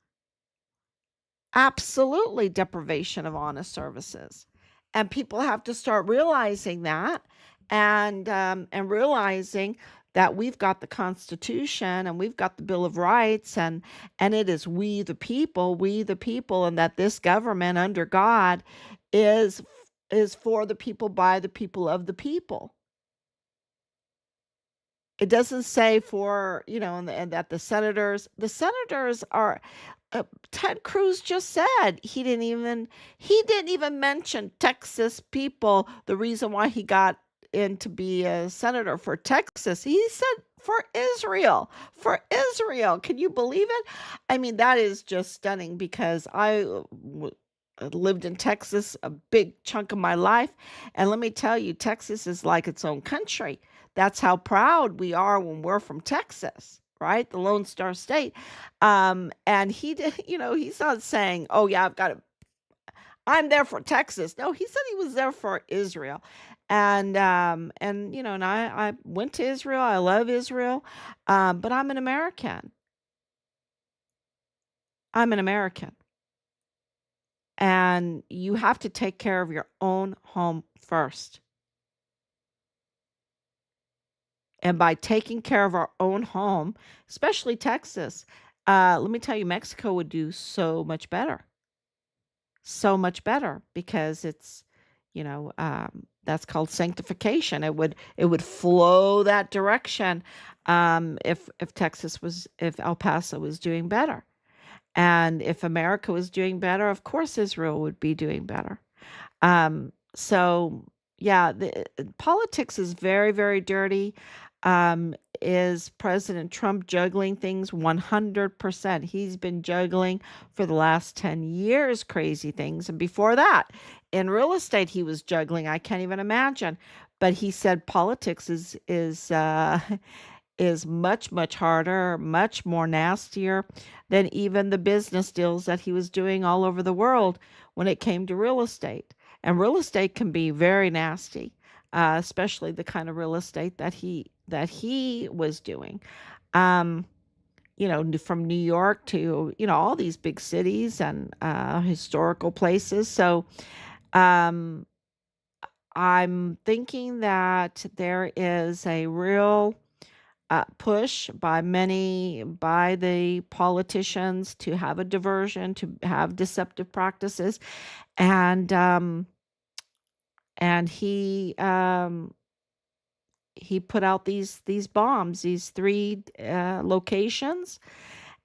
Absolutely deprivation of honest services. And people have to start realizing that, and realizing that we've got the Constitution and we've got the Bill of Rights, and it is we the people, and that this government under God is is for the people, by the people, of the people. It doesn't say for, and that the senators are, Ted Cruz just said he didn't even mention Texas people. The reason why he got in to be a senator for Texas, he said for Israel. Can you believe it? I mean, that is just stunning, because lived in Texas a big chunk of my life. And let me tell you, Texas is like its own country. That's how proud we are when we're from Texas, right? The Lone Star State. And he did, he's not saying, oh, yeah, I'm there for Texas. No, he said he was there for Israel. And I went to Israel. I love Israel. But I'm an American. I'm an American. And you have to take care of your own home first. And by taking care of our own home, especially Texas, let me tell you, Mexico would do so much better. So much better, because it's, that's called sanctification. It would flow that direction, if El Paso was doing better. And if America was doing better, of course Israel would be doing better. So yeah, the politics is very, very dirty. Is President Trump juggling things? 100%. He's been juggling for the last 10 years crazy things. And before that, in real estate, he was juggling. I can't even imagine. But he said politics is much, much harder, much more nastier than even the business deals that he was doing all over the world when it came to real estate. And real estate can be very nasty, especially the kind of real estate that he was doing. Um, from New York to all these big cities and historical places. So um, I'm thinking that there is a real push by the politicians to have a diversion, to have deceptive practices, and um, and he put out these bombs, these three locations,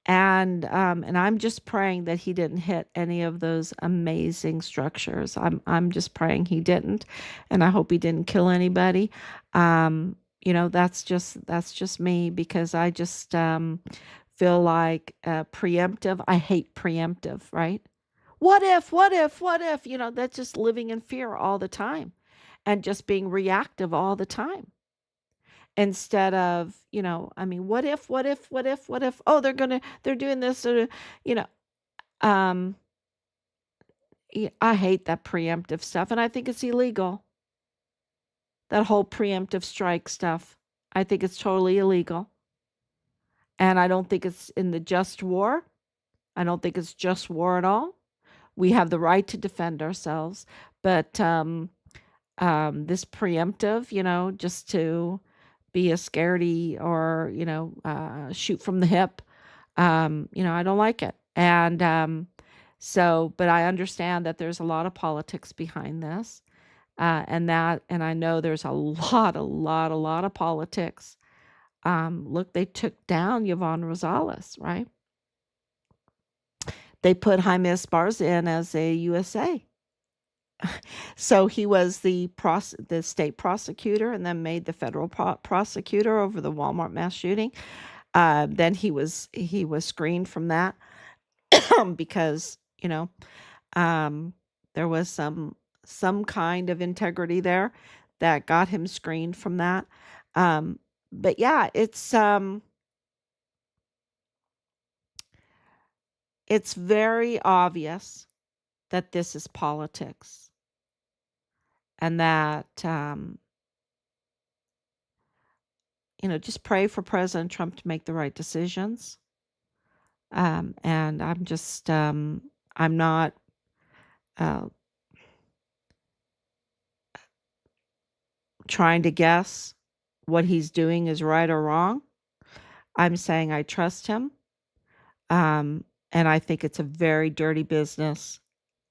and I'm just praying that he didn't hit any of those amazing structures. I'm just praying he didn't, and I hope he didn't kill anybody. That's just me, because I just feel like preemptive. I hate preemptive, right? What if? What if? What if? That's just living in fear all the time, and just being reactive all the time, instead of, I mean, what if, what if, what if, what if, oh, they're doing this, you know, um, I hate that preemptive stuff, and I think it's illegal. That whole preemptive strike stuff. I think it's totally illegal. And I don't think it's in the just war. I don't think it's just war at all. We have the right to defend ourselves, but this preemptive, just to be a scaredy, or shoot from the hip, I don't like it. But I understand that there's a lot of politics behind this, and I know there's a lot of politics. Look, they took down Yvonne Rosales, right? They put Jaime Esparza in as a USA. So he was the state prosecutor, and then made the federal prosecutor over the Walmart mass shooting. Then he was screened from that because there was some kind of integrity there that got him screened from that. Um, but yeah, it's very obvious that this is politics, and that just pray for President Trump to make the right decisions. And I'm not uh, trying to guess what he's doing is right or wrong. I'm saying I trust him. And I think it's a very dirty business,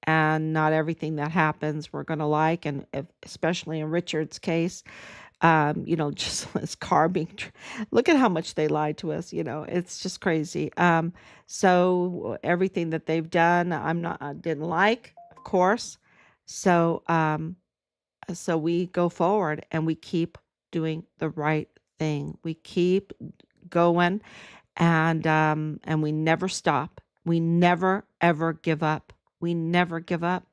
and not everything that happens we're going to like. And especially in Richard's case, just his car look at how much they lied to us. It's just crazy. So everything that they've done, I didn't like, of course. So we go forward and we keep doing the right thing. We keep going, and we never stop. We never ever give up. We never give up.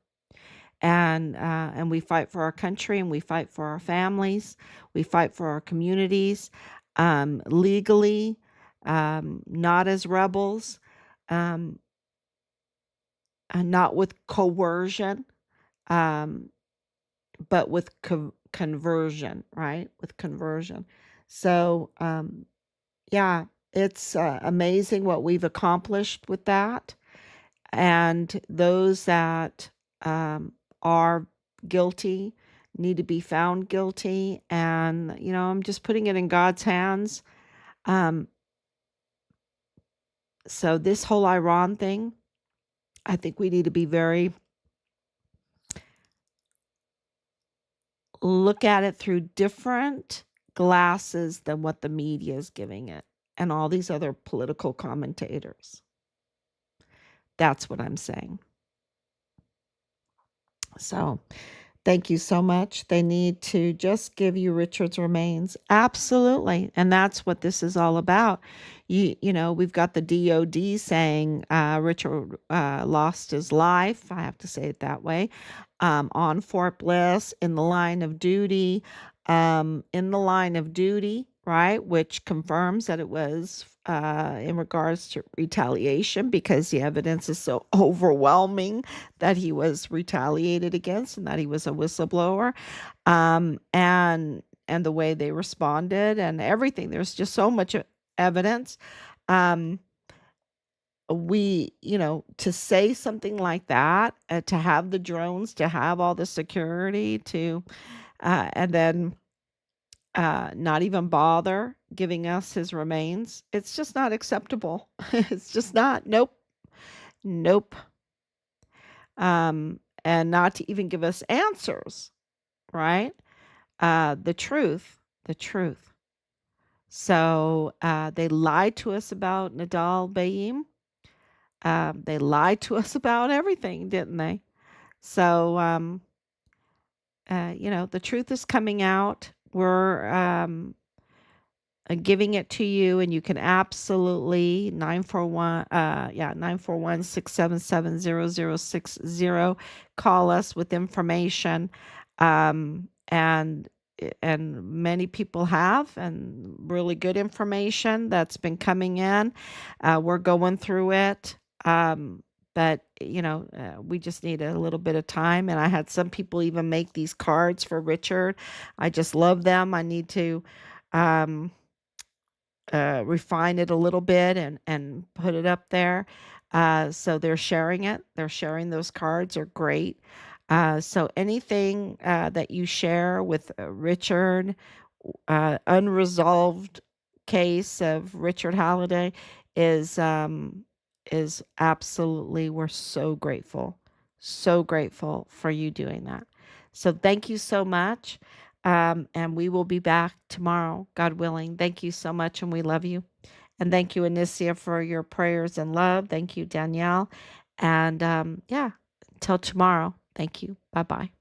And we fight for our country, and we fight for our families. We fight for our communities, legally, not as rebels, um, and not with coercion, um, but with conversion, right? With conversion. So, yeah, it's amazing what we've accomplished with that. And those that are guilty need to be found guilty. And, I'm just putting it in God's hands. Um, so, this whole Iran thing, I think we need to be look at it through different glasses than what the media is giving it and all these other political commentators. That's what I'm saying. So, thank you so much. They need to just give you Richard's remains. Absolutely. And that's what this is all about. We've got the DOD saying Richard lost his life. I have to say it that way. On Fort Bliss, in the line of duty. Right? Which confirms that it was in regards to retaliation, because the evidence is so overwhelming that he was retaliated against and that he was a whistleblower. And the way they responded and everything, there's just so much evidence. To say something like that, to have the drones, to have all the security, and then not even bother giving us his remains, it's just not acceptable. It's just not. Nope. Nope. And not to even give us answers, right? The truth. So they lied to us about Nadal Bayim. They lied to us about everything, didn't they? So, the truth is coming out. We're giving it to you, and you can absolutely 941-677-0060 call us with information. And many people have, and really good information that's been coming in. We're going through it. But we just need a little bit of time. And I had some people even make these cards for Richard. I just love them. I need to refine it a little bit and put it up there. So they're sharing it. They're sharing those cards are great. So anything that you share with Richard, unresolved case of Richard Halliday is absolutely, we're so grateful for you doing that. So thank you so much. And we will be back tomorrow, God willing. Thank you so much, and we love you. And thank you, Anicia, for your prayers and love. Thank you, Danielle. And yeah, until tomorrow. Thank you. Bye bye.